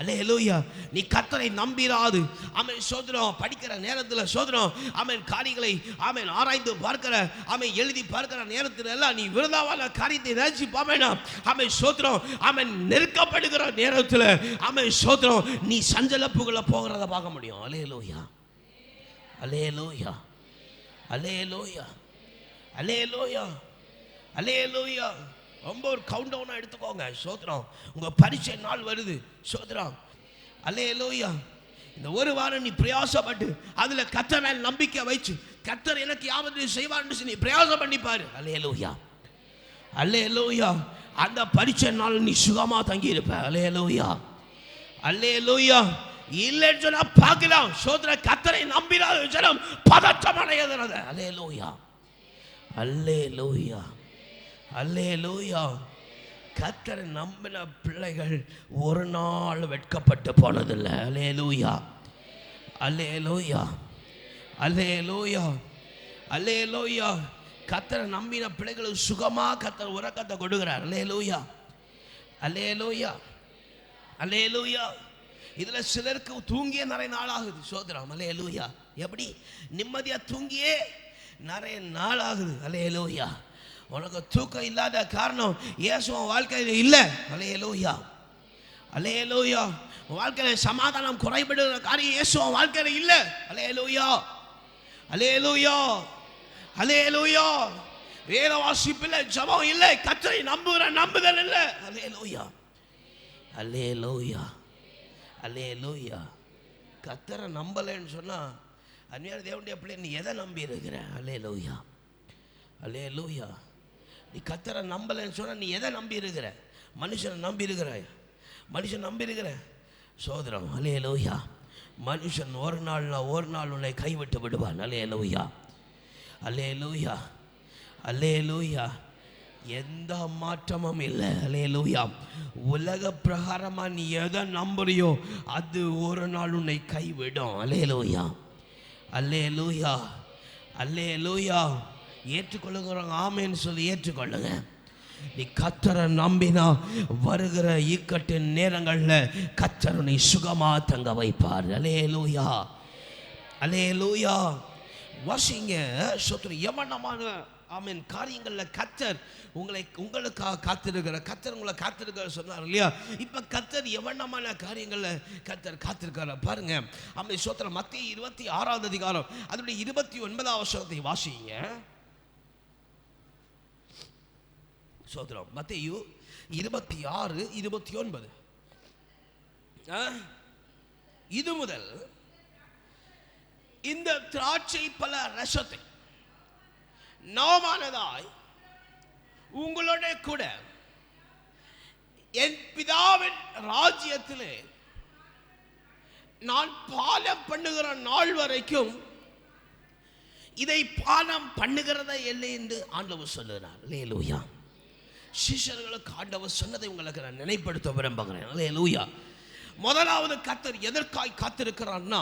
அல்லேலூயா. நீ கர்த்தரை நம்பிராது ஆமென் ஸ்தோத்திரம் படிக்கிற நேரத்தில் ஸ்தோத்திரம் ஆமென் காரியங்களை ஆமென் ஆராய்ந்து பார்க்கிற ஆமென் எழுதி பார்க்கிற நேரத்தில் எல்லாம் நீ விருதாவான காரியத்தை நினைச்சு பாமேனா ஆமென் ஸ்தோத்திரம் ஆமென் நெருக்கப்படுகிற நேரத்தில் ஆமென் ஸ்தோத்திரம் நீ சஞ்சலப்புகளை போகிறத பார்க்க முடியும். அல்லேலூயா, அல்லேலூயா, அல்லேலூயா, அல்லேலூயா, அல்லேலூயா. ரொம்ப ஒரு கவுண்ட் டவுனாக எடுத்துக்கோங்க ஸ்தோத்திரம். உங்கள் பரீட்சை நாள் வருது ஸ்தோத்திரம். அல்லேலூயா. இந்த ஒரு வாரம் நீ பிரயாசப்பட்டு அதில் கர்த்தர் மேல் நம்பிக்கை வச்சு கர்த்தர் எனக்கு யாவது செய்வார்னு நீ பிரயாசம் பண்ணிப்பாரு. அல்லேலூயா, அல்லேலூயா. அந்த பரீட்சை நாள் நீ சுகமாக தங்கியிருப்ப. அல்லேலூயா, அல்லேலூயா. இல்லைன்னு சொன்னா பார்க்கலாம் ஸ்தோத்திரம் கர்த்தரை நம்பினாத ஜனம் பதற்றம் அடைகிறது. அல்லேலூயா, அல்லேலூயா, அல்லேலூயா. கர்த்தரை நம்பின பிள்ளைகள் ஒரு நாள் வெட்கப்பட்டு போனதில்லை. அல்லேலூயா, அல்லேலூயா, அல்லேலூயா, அல்லேலூயா. கர்த்தரை நம்பின பிள்ளைகளுக்கு சுகமா கர்த்தர் உறக்கத்தை கொடுக்கிறார். அல்லேலூயா, அல்லேலூயா, அல்லேலூயா. இதுல சிலருக்கு தூங்கிய நிறைய நாள் ஆகுது சோதரம். அல்லேலூயா. எப்படி நிம்மதியா தூங்கியே நிறைய நாள் ஆகுது. அல்லேலூயா. உனக்கு தூக்கம் இல்லாத காரணம் இயேசுவின் வாழ்க்கையில் இல்லை. அல்லேலூயா, அல்லேலூயா. வாழ்க்கையில் சமாதானம் குறைபடுகிற காரியம் இயேசுவின் வாழ்க்கையில் இல்லை. அல்லேலூயா, அல்லேலூயா, அல்லேலூயா. வேத வாசிப்பில்லை, ஜபம் இல்லை, கர்த்தரை நம்புகிற நம்புதல் இல்லை. அல்லேலூயா, அல்லேலூயா, அல்லேலூயா. கர்த்தரை நம்பலைன்னு சொன்னா அந்நியார தேவனுடைய பிள்ளை நீ எதை நம்பி இருக்கிற? அல்லேலூயா, அல்லேலூயா. நீ கர்த்தரை நம்பலைன்னு சொன்னா நீ எதை நம்பி இருக்கிற? மனுஷனை நம்பி இருக்கிற, மனுஷன் நம்பி இருக்கிற சோதரம். அல்லேலூயா. மனுஷன் ஒரு நாள் உன்னை கைவிட்டு விடுவான். அல்லேலூயா, அல்லேலூயா, அல்லேலூயா. எந்த மாற்றமும் இல்லை. அல்லேலூயா. உலக பிரகாரமாக நீ எதை நம்புறியோ அது ஒரு நாள் உன்னை கைவிடும். அல்லேலூயா, அல்லேலூயா, அல்லேலூயா. ஏற்றுக்கொள்ளுங்கிறவங்க ஆமேன்னு சொல்லி ஏற்றுக்கொள்ளுங்க. நீ கர்த்தரை நம்பினா வருகிற இக்கட்டின் நேரங்களில் கர்த்தர் உன்னை சுகமா தங்க வைப்பார். அல்லேலூயா, அல்லேலூயா. வாசிங்க சோத்திரம். எவனமான ஆமென் காரியங்களில் கர்த்தர் உங்களுக்காக காத்திருக்கிற, கர்த்தர் உங்களை காத்திருக்கிற சொன்னார் இல்லையா? இப்போ கர்த்தர் எவனமான காரியங்களில் கர்த்தர் காத்திருக்கார பாருங்க. ஆமென் சோத்திரம். மத்தேயு 26வது அதிகாரம் அதனுடைய 29வது வசனத்தை வாசிங்க சோத்திரம். மத்தேயு 26:29. இது முதல் இந்த திராட்சை பழ ரசத்தை நவமானதாய் உங்களோட கூட என் பிதாவின் ராஜ்யத்திலே நான் பானம் பண்ணுகிற நாள் வரைக்கும் இதை பானம் பண்ணுகிறத இல்லை என்று ஆண்டவர் சொல்லுகிறார். அல்லேலூயா. சிஷ்யர்களுக்கு ஆண்டவர் சொன்னதை உங்களுக்கு நான் நினைப்படுத்த விரும்புகிறேன். அல்லேலூயா. முதலாவது கர்த்தர் எதற்காய் காத்திருக்கிறார்னா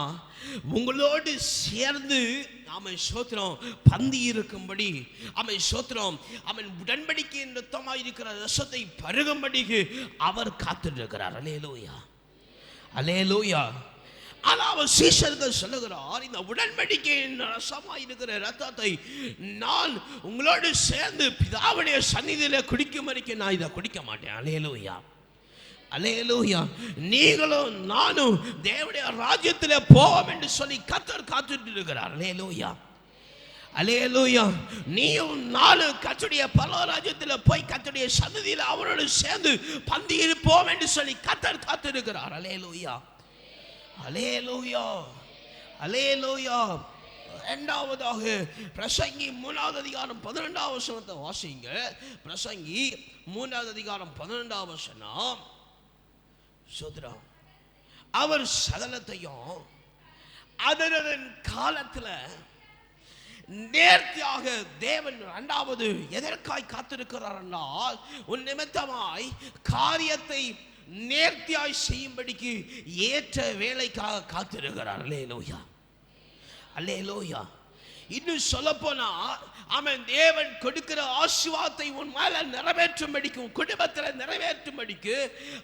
உங்களோடு சேர்ந்து ஆமென் ஸ்தோத்திரம் பந்தி இருக்கும்படி, ஆமென் ஸ்தோத்திரம் ஆமென் உடன்படிக்கையின் ரத்தமாய் இருக்கிற ரசத்தை பருகும்படிக்கு அவர் காத்திருக்கிறார். அல்லேலூயா, அல்லேலூயா. ஆனால் அவர் சீஷர்கள் சொல்லுகிறார், இந்த உடன்படிக்கையின் ரசமாய் இருக்கிற ரத்தத்தை நான் உங்களோடு சேர்ந்து பிதாவுடைய சந்நிதியில குடிக்கும் வரைக்கும் நான் இதை குடிக்க மாட்டேன். அல்லேலூயா, அல்லேலூயா. நீங்களும் நானும் தேவனுடைய ராஜ்யத்தில் போவோம் என்று சொல்லி கர்த்தர் காத்துட்டு இருக்கிறார். அல்லேலூயா, அல்லேலூயா. நீயும் நானும் கர்த்தருடைய பரலோகராஜ்யத்தில் போய் கர்த்தருடைய சந்நிதியில் அவரோடு சேர்ந்து பந்தி இருப்போம் என்று சொல்லி கர்த்தர் காத்திருக்கிறார். அல்லேலூயா, அல்லேலூயா, அல்லேலூயா. இரண்டாவதாக பிரசங்கி 3வது அதிகாரம் 12வது வசனத்தை வாசிங்க. பிரசங்கி 3வது அதிகாரம் 12வது வசனம். சோதரம், அவர் சகலத்தையும் அதன் காலத்தில் நேர்த்தியாக தேவன் இரண்டாவது எதற்காய் காத்திருக்கிறார் என்றால், உன் நிமித்தமாய் காரியத்தை நேர்த்தியாய் செய்யும்படிக்கு ஏற்ற வேலைக்காக காத்திருக்கிறார். அல்லேலூயா, அல்லேலூயா. இன்னும் சொல்ல போனா அவன் தேவன் கொடுக்கிற ஆசீர்வாதத்தை உன் மேல நிறைவேற்றும்படிக்கு, உன் குடும்பத்தில் நிறைவேற்றும்படிக்கு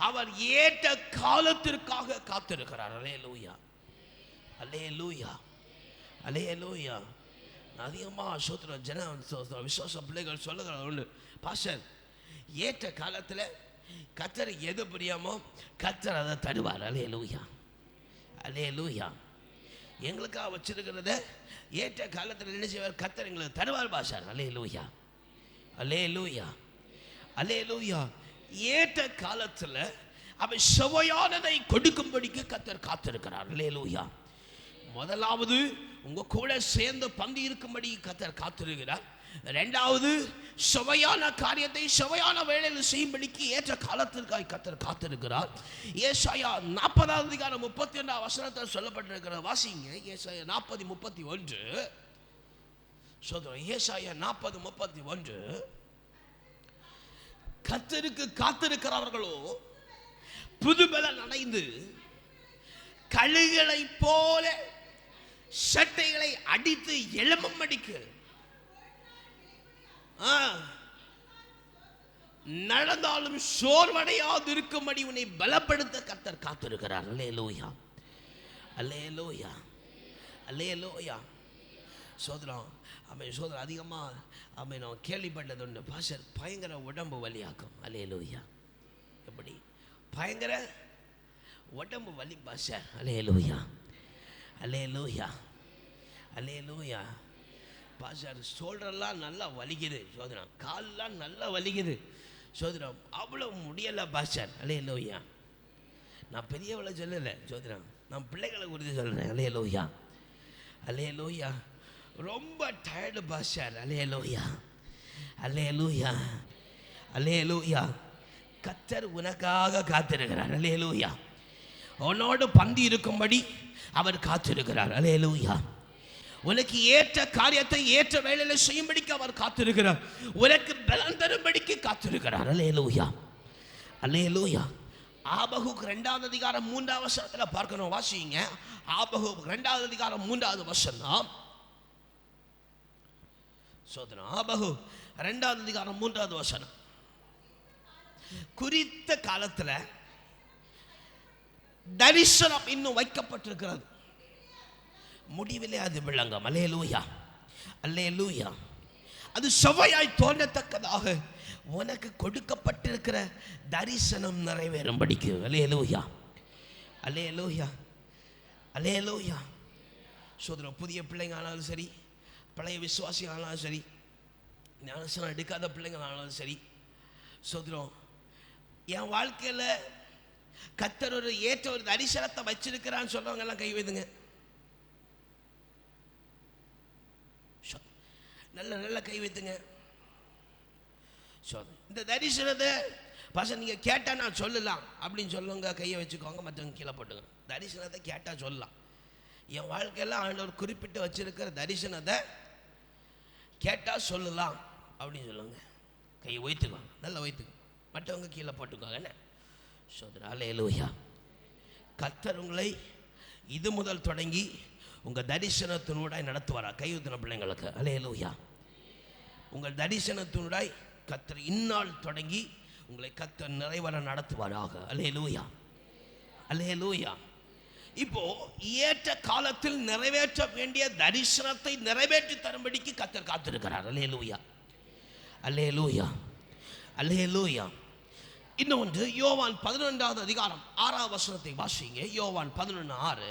அவர் ஏற்ற காலத்திற்காக காத்திருக்கிறார். அல்லேலூயா, அல்லேலூயா, அல்லேலூயா. அதிகமாக சோத்திர ஜன விசுவாச பிள்ளைகள் சொல்லுகிற ஒன்று, பாஸ்டர், ஏற்ற காலத்தில் கர்த்தர் எது புரியாமோ கர்த்தர் அதை தருவார். அல்லேலூயா, அல்லேலூயா. எங்களுக்காக வச்சிருக்கிறத ஏற்ற காலத்தில் என்ன செய்வார்? கர்த்தர் எங்களுக்கு தருவார் பாஸ்டர். அல்லேலூயா, அல்லேலூயா, அல்லேலூயா. ஏற்ற காலத்தில் அவன் சுவையானதை கொடுக்கும்படிக்கு கர்த்தர் காத்திருக்கிறார். அல்லேலூயா. முதலாவது உங்க கூட சேர்ந்து பந்தி இருக்கும்படி கர்த்தர் காத்திருக்கிறார். இரண்டாவது சுவையான காரியத்தை சுவையான வேளையில் செய்யும்படிக்கு ஏற்ற காலத்திற்காக கர்த்தர் காத்திருக்கிறார். ஏசாயா 40வது அதிகாரம் 32வது வசனத்தில் சொல்லப்பட்டிருக்கிற வாசிங்க. ஏசாயா 40:31. சொல்றோம், ஏசாயா 40:31. கர்த்தருக்கு காத்திருக்கிறவர்களோ புதுபலன் அடைந்து கழுகுகளை போல சட்டைகளை அடித்து எழும்பும்படிக்கு நடந்தாலும் சோர்வடையாது இருக்கும்படி உன்னை பலப்படுத்த கர்த்தர் காத்திருக்கிறார். அல்லேலூயா, அல்லேலூயா, அல்லேலூயா. சோதரம், அவன் சோதரம் அதிகமாக அவன் நான் கேள்விப்பட்டது ஒன்று, பாஸ்டர், பயங்கர உடம்பு வலியாக்கும். அல்லேலூயா. எப்படி பயங்கர உடம்பு வலி பாஸ்டர்? அல்லேலூயா, அல்லேலூயா, அல்லேலூயா. பாஸ்டர், ஷோல்டர்லாம் நல்லா வலிக்குது சோதரம், கால்லாம் நல்லா வலிக்குது சோதரம், அவ்வளோ முடியலை பாஸ்டர். அல்லேலூயா. நான் பெரியவளை சொல்லலை சோதரம், நான் பிள்ளைகளை குறித்து சொல்கிறேன். அல்லேலூயா, அல்லேலூயா. ரொம்ப டயர்டு பாஸ்டர். அல்லேலூயா, அல்லேலூயா, அல்லேலூயா. கர்த்தர் உனக்காக காத்திருக்கிறார். அல்லேலூயா. உன்னோடு பந்தி இருக்கும்படி அவர் காத்திருக்கிறார். அல்லேலூயா. உனக்கு ஏற்ற காரியத்தை ஏற்ற வேளையில் செய்யும்படிக்கு அவர் காத்திருக்கிறார். உனக்கு பலன் தரும்படிக்கு காத்திருக்கிறார். அல்லேலூயா, அல்லேலூயா. ஆபகுக் 2வது அதிகாரம் 3வது வசனத்தில் பார்க்கணும், வாசிங்க. ஆபகுக் 2வது அதிகாரம் 3வது வசனம். சோதனை ஆபகுக் 2வது அதிகாரம் 3வது வசனம். குறித்த காலத்தில் தரிசனம் இன்னும் வைக்கப்பட்டிருக்கிறது, முடிவிலே அது விளங்கும். அல்லேலூயா, அல்லேலூயா. அது சுவையாய் தோன்றத்தக்கதாக உனக்கு கொடுக்கப்பட்டிருக்கிற தரிசனம் நிறைவேறும்படிக்கு. அல்லேலூயா, அல்லேலூயா, அல்லேலூயா. சோதரம், புதிய பிள்ளைங்க ஆனாலும் சரி, பழைய விசுவாசி ஆனாலும் சரி, ஞானஸ்நானம் எடுக்காத பிள்ளைங்க ஆனாலும் சரி, சோதரம், என் வாழ்க்கையில் கர்த்தர் ஒரு ஏற்ற ஒரு தரிசனத்தை வச்சிருக்கிறான்னு சொல்றவங்க எல்லாம் கை வைதுங்க. நல்ல நல்ல கை வைத்துங்க. இந்த தரிசனத்தை பாச நீங்க கேட்டா நான் சொல்லலாம் அப்படின்னு சொல்லுங்க, கையை வச்சுக்கோங்க, மற்றவங்க கீழே போட்டுங்க. தரிசனத்தை கேட்டா சொல்லலாம். என் வாழ்க்கையெல்லாம் ஆண்டவர் குறிப்பிட்டு வச்சிருக்கிற தரிசனத்தை கேட்டா சொல்லலாம் அப்படின்னு சொல்லுங்க. கையை வைத்துக்கோங்க, நல்லா வைத்துக்கோங்க, மற்றவங்க கீழே போட்டுக்கோங்க. என்ன சோதரா? அல்லேலூயா. கர்த்தர் உங்களை இது முதல் தொடங்கி உங்கள் தரிசனத்தினூடாய் நடத்துவாரா? கைவித்தின பிள்ளைங்களுக்கு அல்லேலூயா. உங்கள் தரிசனத்தினூடாய் கர்த்தர் இந்நாள் தொடங்கி உங்களை கர்த்தர் நிறைவர நடத்துவாராக. அல்லேலூயா, அல்லேலூயா. இப்போ ஏற்ற காலத்தில் நிறைவேற்ற வேண்டிய தரிசனத்தை நிறைவேற்றி தரும்படிக்கு கர்த்தர் காத்திருக்கிறார். அல்லேலூயா, அல்லேலூயா, அல்லேலூயா. இன்னொன்று யோவான் 11வது அதிகாரம் 6வது வசனத்தை வாசிங்க. யோவான் 11:6.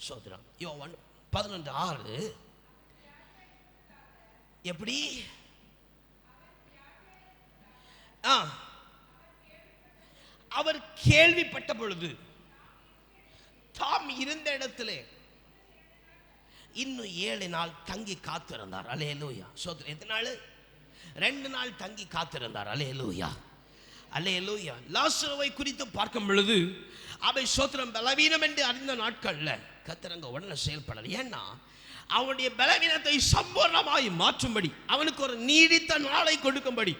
சோதரம். யோவான் 11:6. எப்படி? அவர் கேள்விப்பட்ட பொழுது தாம் இருந்த இடத்திலே இன்னும் 7 நாள் தங்கி காத்திருந்தார். அல்லேலூயா, சோதரம். எத்தனை நாள்? 2 நாள் தங்கி காத்திருந்தார். அல்லேலூயா, அல்லேலூயா. லாசருவை குறித்து பார்க்கும் பொழுது அவை சோத்திரம் பலவீனம் என்று அறிந்த நாட்கள்ல கர்த்தர் உடனே செயல்படல. ஏன்னா அவனுடைய பலவீனத்தை சம்பூர்ணமாய் மாற்றும்படி, அவனுக்கு ஒரு நீடித்த நாளை கொடுக்கும்படி,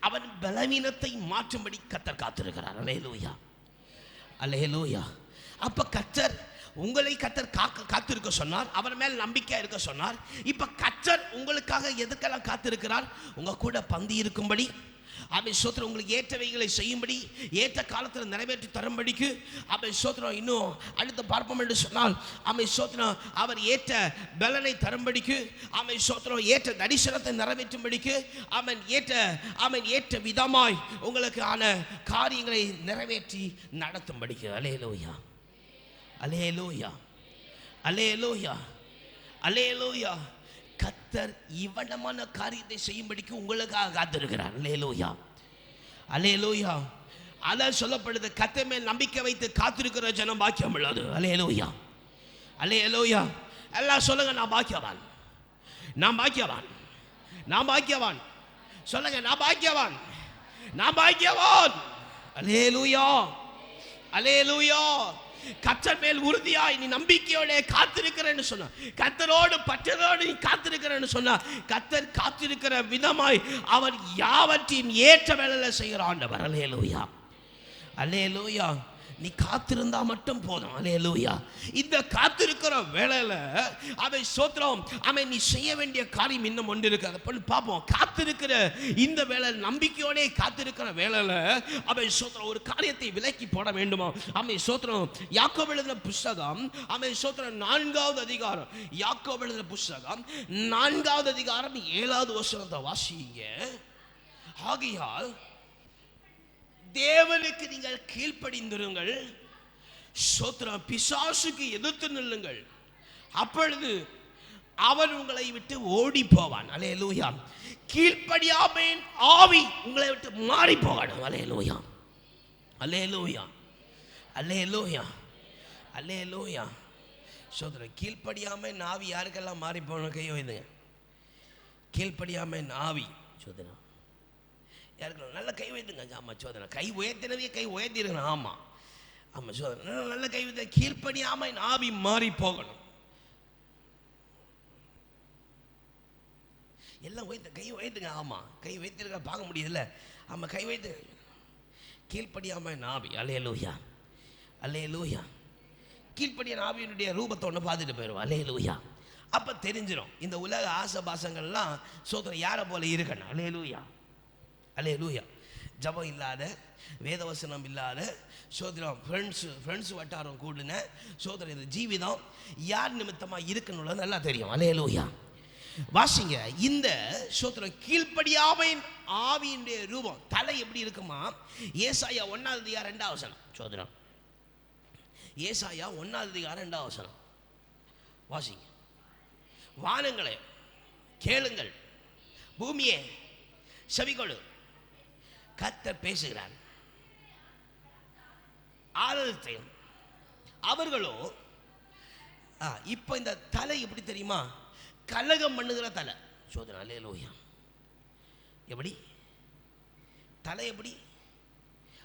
அவன் பலவீனத்தை மாற்றும்படி கர்த்தர் காத்திருக்கிறார். அல்லேலூயா, அல்லேலூயா. அப்ப கர்த்தர் உங்களை காத்திருக்க சொன்னார், அவர் மேல் நம்பிக்கை இருக்க சொன்னார். இப்ப கர்த்தர் உங்களுக்காக எதுக்கெல்லாம் காத்திருக்கிறார்? உங்க கூட பந்தி இருக்கும்படி, அவன் சோத்திரம் உங்களுக்கு ஏற்றவைகளை செய்யும்படி, ஏற்ற காலத்தில் நிறைவேற்றி தரும்படிக்கு. அவன் சோத்திரம் இன்னும் அடுத்து பார்ப்போம் என்று சொன்னால், அவன் சோத்திரம் அவர் ஏற்ற பலனை தரும்படிக்கு, அவன் சோத்திரம் ஏற்ற தரிசனத்தை நிறைவேற்றும்படிக்கு, அவன் ஏற்ற விதமாய் உங்களுக்கு ஆன காரியங்களை நிறைவேற்றி நடத்தும்படிக்கு. அல்லேலூயா, அல்லேலூயா, அல்லேலூயா, அல்லேலூயா. கர்த்தர் இவ்வளமான காரியத்தை செய்யும்படிக்கு உங்களுக்காக காத்திருக்கிறார். அல்லேலூயா, அல்லேலூயா. அதான் சொல்லப்படுது, கர்த்தர் மேல் நம்பிக்கை வைத்து காத்திருக்கிற ஜனம் பாக்கியம் உள்ளது. அல்லேலூயா, அல்லேலூயா. எல்லாம் சொல்லுங்க, நான் பாக்கியவான், நான் பாக்கியவான், நான் பாக்கியவான். சொல்லுங்க, நான் பாக்கியவான், நான் பாக்கியவான். அல்லேலூயா, அல்லேலூயா. கர்த்தர் மேல் உறுதியாய் நீ நம்பிக்கையோட காத்திருக்கிறேன்னு சொன்ன, கர்த்தரோடு பற்றரோடு நீ காத்திருக்கிறேன்னு சொன்ன, கர்த்தர் காத்திருக்கிற விதமாய் அவர் யாவற்றையும் ஏற்ற வேளையில செய்கிற ஆண்டவர். அல்லேலூயா, அல்லேலூயா. நீ காத்திருந்தா மட்டும் போதும். அல்லேலூயா. இந்த காத்திருக்கிற வேளையில அவன் சோத்திரம், அவன் நீ செய்ய வேண்டிய காரியம் இன்னும் ஒன்று இருக்கு. அதை பண்ணி பார்ப்போம். காத்திருக்கிற இந்த வேளை, நம்பிக்கையோட காத்திருக்கிற வேளையில அவன் சோத்திரம் ஒரு காரியத்தை விலக்கி போட வேண்டுமா? அவன் சோத்திரம் யாக்கோபு எழுதின புஸ்தகம், அவன் சோத்திரம் 4வது அதிகாரம், யாக்கோபு எழுதின புஸ்தகம் 4வது அதிகாரம் 7வது வசனத்தை வாசிங்க. ஆகையால் தேவனுக்கு நீங்கள் கீழ்ப்படிந்திருங்கள், சோத்திரம் பிசாசுக்கு எதிர்த்து நில்லுங்கள், அப்பொழுது அவன் உங்களை விட்டு ஓடி போவான். அல்லேலூயா. கீழ்ப்படியாமையின் ஆவி உங்களை விட்டு மாறி போகணும். அல்லேலூயா, அல்லேலூயா, அல்லேலூயா, அல்லேலூயா. சோத்திரம் கீழ்ப்படியாமை ஆவி யாருக்கெல்லாம் மாறி போகணும்? கையோ இதுங்க. கீழ்ப்படியாமை ஆவி சோதனை யாருக்கு? நல்ல கை வைத்துங்க. ஆமாம் சோதனை கை உயர்த்தினவே கை உயர்த்திருக்கணும். ஆமாம், ஆமாம் சோதனை நல்ல கை வைத்த. கீழ்ப்படியாமல் ஆவி மாறி போகணும். எல்லாம் உயர்த்த கை உயர்த்துங்க. ஆமாம், கை வைத்திருக்க பார்க்க முடியுதுல்ல. ஆமாம், கை வைத்து. கீழ்ப்படியாமல் ஆவி. அல்லேலூயா, அல்லேலூயா. கீழ்ப்படியான ஆவியினுடைய ரூபத்தை ஒன்று பார்த்துட்டு போயிடுவோம். அல்லேலூயா. அப்போ தெரிஞ்சிடும் இந்த உலக ஆசை பாசங்கள்லாம் சோதனை யாரை போல இருக்கணும். அல்லேலூயா, அல்லேலூயா. ஜபம் இல்லாத, வேதவசனம் இல்லாத சோதரம் ஃப்ரெண்ட்ஸ் வட்டாரம் கூடுன சோதரம் இது ஜீவிதம் யார் நிமித்தமாக இருக்கணும்னு நல்லா தெரியும். அல்லேலூயா. வாசிங்க. இந்த சோதரம் கீழ்ப்படியாமையின் ஆவியினுடைய ரூபம் தலை எப்படி இருக்குமா? ஏசாயா 1வது அதிகாரம் 2வது வசனம். சோதரம் ஏசாயா 1வது அதிகாரம் 2வது வசனம் வாசிங்க. வானங்களே கேளுங்கள், பூமியே செவிகொடு, கர்த்தர் பேசுகிறார். ஆராதத்தையும் அவர்களோ இப்போ இந்த தலை எப்படி தெரியுமா? கலகம் பண்ணுகிற தலை. சோதனை. அல்லேலூயா. எப்படி தலை? எப்படி?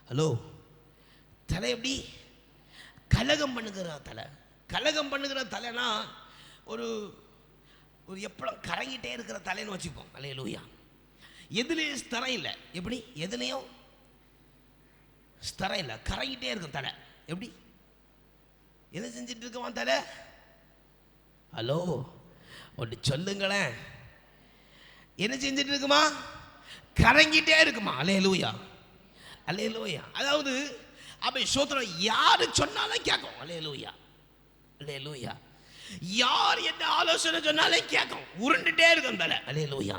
ஹலோ, தலை எப்படி? கலகம் பண்ணுகிற தலை. கலகம் பண்ணுகிற தலைனா ஒரு ஒரு எப்பளம் கரங்கிட்டே இருக்கிற தலைன்னு வச்சுப்போம். அல்லேலூயா. எதுலேயும் ஸ்தரம் இல்லை. எப்படி? எதுலேயும் ஸ்தரம் இல்லை, கரங்கிட்டே இருக்கும் தலை. எப்படி? எதை செஞ்சுட்டு இருக்குமா தலை? ஹலோ, ஒன்று சொல்லுங்களேன். என்ன செஞ்சுட்டு இருக்குமா? கரங்கிட்டே இருக்குமா? அல்லேலூயா, அல்லேலூயா. அதாவது அப்போ சோத்திரம் யாரு சொன்னாலும் கேட்கும். அல்லேலூயா. அல்லேலூயா. யார் என்ன ஆலோசனை சொன்னாலே கேட்கும், உருண்டுட்டே இருக்கும் தலை. அல்லேலூயா.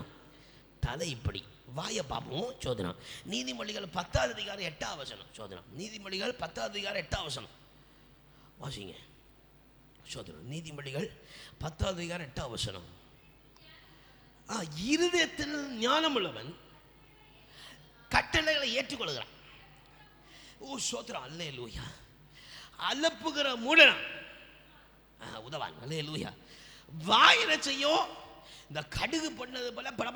தலை இப்படி. வாய பாப்போம். சோதனம் நீதிமொழிகள் 10வது அதிகாரம் 8வது வசனம். சோதனம் நீதிமொழிகள் 10வது அதிகாரம் 8வது வசனம் வாசிங்க. சோதனம் நீதிமொழிகள் 10வது அதிகாரம் 8வது வசனம். இருதயத்தில் ஞானம் உள்ளவன் கட்டளைகளை ஏற்றுக்கொள்கிறான். ஓ சோதரம். அல்லேலூயா. அலப்புகிற மூடனா உதவான். அல்லேலூயா. வாயில செய்யும் இந்த கடுகு பண்ணது போல பட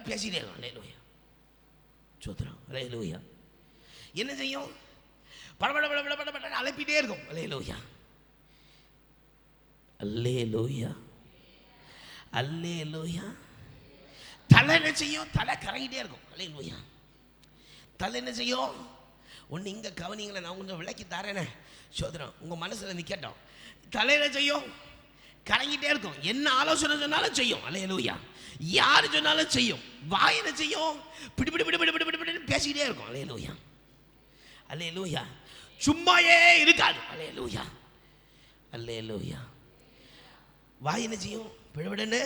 பேசிட்டே இருக்கும். அல்லேலூயா. சோதரம். அல்லேலூயா. என்ன செய்யும்? பட அலப்பிட்டே இருக்கும். அல்லேலூயா. அல்லேலூயா. அல்லேலூயா. தலை என்ன செய்யும்? தலை கரையிட்டே இருக்கும். அல்லேலூயா. தலை என்ன செய்யும்? ஒன்று இங்கே கவனிங்களை நான் கொஞ்சம் விளக்கி தரேனே. சோதரம் உங்கள் மனசில் நிற்கட்டும். தலையில செய்யும், கரங்கிட்டே இருக்கும். என்ன ஆலோசனை சொன்னாலும் செய்யும். அல்லேலூயா. யார் சொன்னாலும் செய்யும். வாயில செய்யும், பிடி பிடி பிடி பிடி பிடி பிடி பிடி பேசிக்கிட்டே இருக்கும். அல்லேலூயா. அல்லேலூயா. சும்மாயே இருக்காது. அல்லேலூயா. அல்லேலூயா. வாயில செய்யும், பிடிபிடன்னு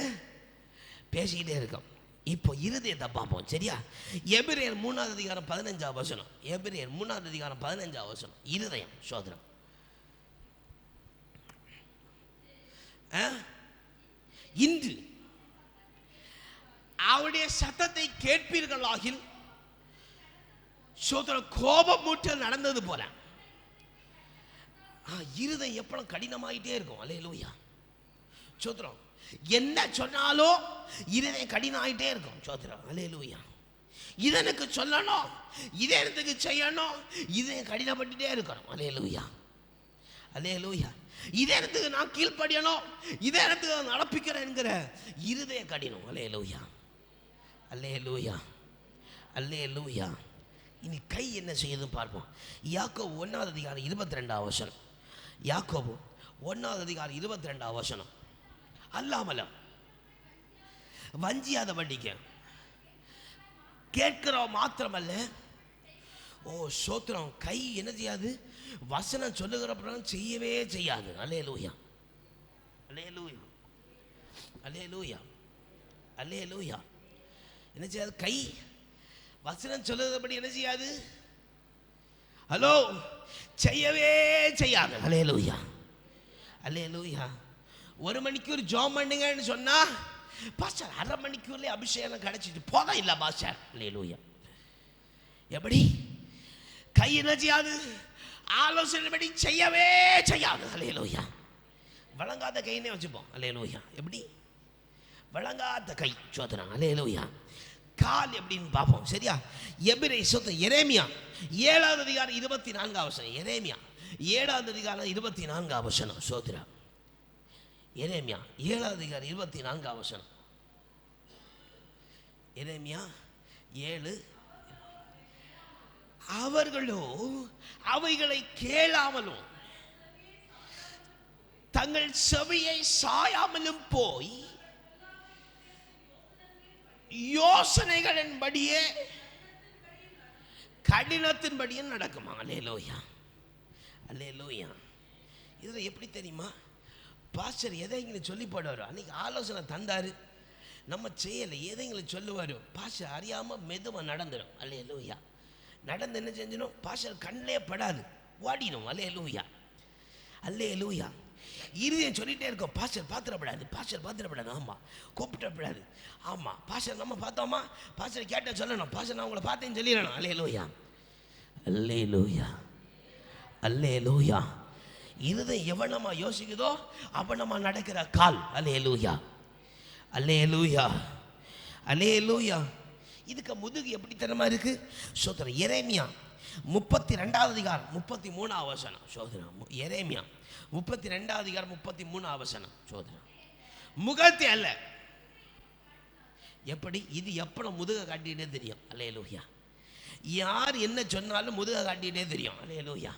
பேசிக்கிட்டே இருக்கும். இப்போ இருதயத்தை பார்ப்போம். சரியா? எபிரேயர் 3வது அதிகாரம் 15வது வசனம். எபிரேயர் 3வது அதிகாரம் 15வது வசனம். இருதயம் சோதரம். இன்று அவருடைய சத்தத்தை கேட்பீர்களாகில் சோதரம் கோபம் மூட்டல் நடந்தது போல. இருதயம் எப்பளும் கடினமாயிட்டே இருக்கும். அல்லேலூயா. சோதரம் என்ன சொன்னாலும் இதயம் கடினமாயிட்டே இருக்கும். சோதரம். அல்லேலூயா. இதனுக்கு சொல்லணும், இதயத்துக்கு செய்யணும், இதயம் கடினப்பட்டுட்டே இருக்கணும். அல்லேலூயா. அல்லேலூயா. இதயத்துக்கு நான் கீழ்ப்படியணும், இதயத்துக்கு நான் நடப்பிக்கிறேன் என்கிற இருதய கடினம். அல்லேலூயா. அல்லேலூயா. அல்லேலூயா. இனி கை என்ன செய்யுதுன்னு பார்ப்போம். யாக்கோபு 1வது அதிகாரம் 22வது வசனம். யாக்கோபு 1வது அதிகாரம் 22வது வசனம். அல்லாமலும் வஞ்சியாத வண்டிக்க கேட்கிறோம் மாத்திரமல்ல. ஓ சோத்திரம். கை என்ன செய்யாது? வசனம் சொல்லுகிறப்பறம் செய்யவே செய்யாது. அல்லேலூயா. அல்லேலூயா. அல்லேலூயா. அல்லேலூயா. என்ன செய்யாது? கை வசனம் சொல்லுகிறபடி என்ன செய்யாது? ஹலோ செய்யவே செய்யாது. அல்லேலூயா. அல்லேலூயா. 1 மணிக்கூர் ஜோம் பண்ணுங்கன்னு சொன்னா பாஸ்டர் 1/2 மணிக்கூர்லேயே அபிஷேகம் கிடைச்சிட்டு போதும் இல்லை பாஸ்டர். அல்லேலூயா. எப்படி? கை என்ன செய்யாது? ஆலோசனைப்படி செய்யவே செய்யாது. அல்லேலூயா. வழங்காத கைன்னே வச்சுப்போம். அல்லேலூயா. எப்படி? வழங்காத கை. சோதனம். அல்லேலூயா. கால் எப்படின்னு பார்ப்போம். சரியா? எரேமியா 7வது அதிகாரம் 24வது வசனம். எரேமியா 7வது அதிகாரம் 24வது வசனம். சோதரம். எரேமியா 7வது அதிகாரம் 24வது வசனம். எரேமியா 7. அவர்களோ அவைகளை கேளாமலும் தங்கள் செவியை சாயாமலும் போய் யோசனைகளின்படியே கடினத்தின்படியே நடக்குமா. அல்லேலூயா. அல்லேலூயா. இதில் எப்படி தெரியுமா? பாஸ்டர் எதைங்களும் சொல்லி போடுவார். அன்னைக்கு ஆலோசனை தந்தார், நம்ம செய்யலை. எதைங்களும் சொல்லுவார். பாஸ்டர் அறியாமல் மெதுவாக நடந்துடும். அல்லேலூயா. நடந்து என்ன செஞ்சிடும்? பாஸ்டர் கண்ணிலே படாது, ஓடிடும். அல்லேலூயா. அல்லேலூயா. இருதயம் சொல்லிகிட்டே இருக்கும், பாஸ்டர் பார்த்துடப்படாது, பாஸ்டர் பார்த்துடப்படாது. ஆமாம், கூப்பிட்டப்படாது. ஆமாம், பாஸ்டர் நம்ம பார்த்தோமா, பாஸ்டர் கேட்டால் சொல்லணும், பாஸ்டர் நான் உங்களை பார்த்தேன்னு சொல்லிடணும். அல்லேலூயா. அல்லேலூயா. அல்லேலூயா. இருதயம் எவனமா யோசிக்குதோ அவனமா நடக்கிற கால். அல்லேலூயா. அல்லேலூயா. அல்லேலூயா. இதுக்கு முதுகு எப்படி தரமா இருக்கு? சோதரம். எரேமியா 32வது அதிகாரம் 33வது வசனம். சோதரம். எரேமியா 32வது அதிகாரம் 33வது வசனம். சோதரம். முகத்தை அல்ல. எப்படி? இது எப்போ முதுகை காட்டிகிட்டே தெரியும். அல்லேலூயா. யார் என்ன சொன்னாலும் முதுகை காட்டிகிட்டே தெரியும். அல்லேலூயா.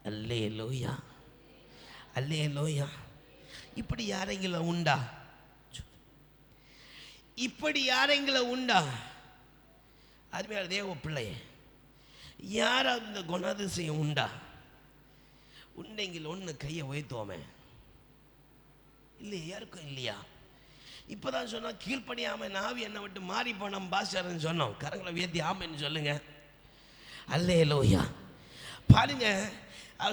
அல்லேலூயா. அல்லேலூயா. இப்படி யாரெങ്കിലും உண்டா? இப்படி யாரெങ്കിലും உண்டா? அருமையான தேவ பிள்ளையே, யார் அந்த குணாதிசயம் உண்டா? உண்டைங்கில் ஒன்று கையை உயர்த்துவோமே இல்லையா? இருக்கும் இல்லையா? இப்போதான் சொன்னோம் கீழ்ப்படியாமல் நாவி என்னை விட்டு மாறி போனோம் பாஸ்டர்னு சொன்னோம். கரங்களை உயர்த்தி ஆமைன்னு சொல்லுங்க. அல்லேலூயா. பாருங்க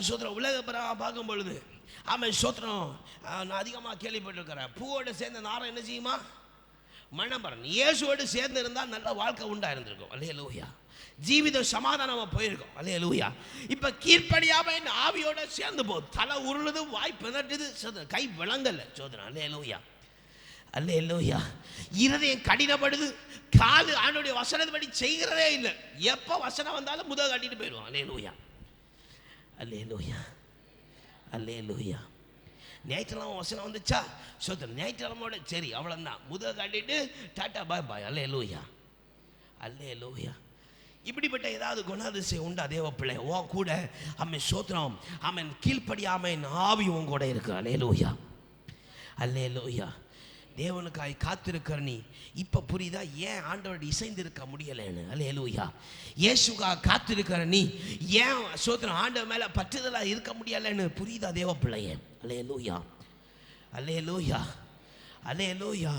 சோத்திரம் உலக பிறகு பார்க்கும் பொழுது ஆமாம் சோத்திரம் நான் அதிகமாக கேள்விப்பட்டிருக்கிறேன். பூவோடு சேர்ந்த நாரம் என்ன செய்யுமா? மணமரன். இயேசுவோடு சேர்ந்து இருந்தால் நல்ல வாழ்க்கை உண்டா இருந்திருக்கும். அல்லேலூயா. ஜீவிதம் சமாதானமாக போயிருக்கும். அல்லேலூயா. இப்போ கீழ்ப்படியாமல் ஆவியோட சேர்ந்து போகுது. தலை உருளுது, வாய் பிதட்டுது, கை விளங்கல சோதனை. அல்லேலூயா. அல்லேலூயா. இருதயம் கடினப்படுது, காலு ஆண்டோடைய வசனப்படி செய்கிறதே இல்லை. எப்போ வசனம் வந்தாலும் முதல் கட்டிட்டு போயிடுவோம். அல்லேலூயா. அல்லேலூயா. அல்லேலூயா. ஞாயிற்றுக்கிழமை வசனம் வந்துச்சா சோதனை ஞாயிற்றுக்கிழமையோட சரி அவ்வளோதான், முதல் காட்டிட்டு டாட்டா பாய் பாய். அல்லேலூயா. அல்லேலூயா. இப்படிப்பட்ட ஏதாவது குணாதிசயம் உண்டா தேவ பிள்ளை? ஓ கூட அவன் சோத்திரம் அவன் கீழ்ப்படியாமன் ஆவி உன் கூட இருக்கு. அல்லேலூயா. அல்லேலூயா. தேவனுக்காய் காத்திருக்கிற நீ இப்போ புரியுதா ஏன் ஆண்டவரோட இசைந்து இருக்க முடியலைன்னு? அல்லேலூயா. இயேசுக்காக காத்திருக்கிற நீ ஏன் சோத்திரம் ஆண்டவர் மேலே பற்றுதலாக இருக்க முடியலைன்னு புரியுதா தேவ பிள்ளையே? அல்லேலூயா. அல்லேலூயா. அல்லேலூயா.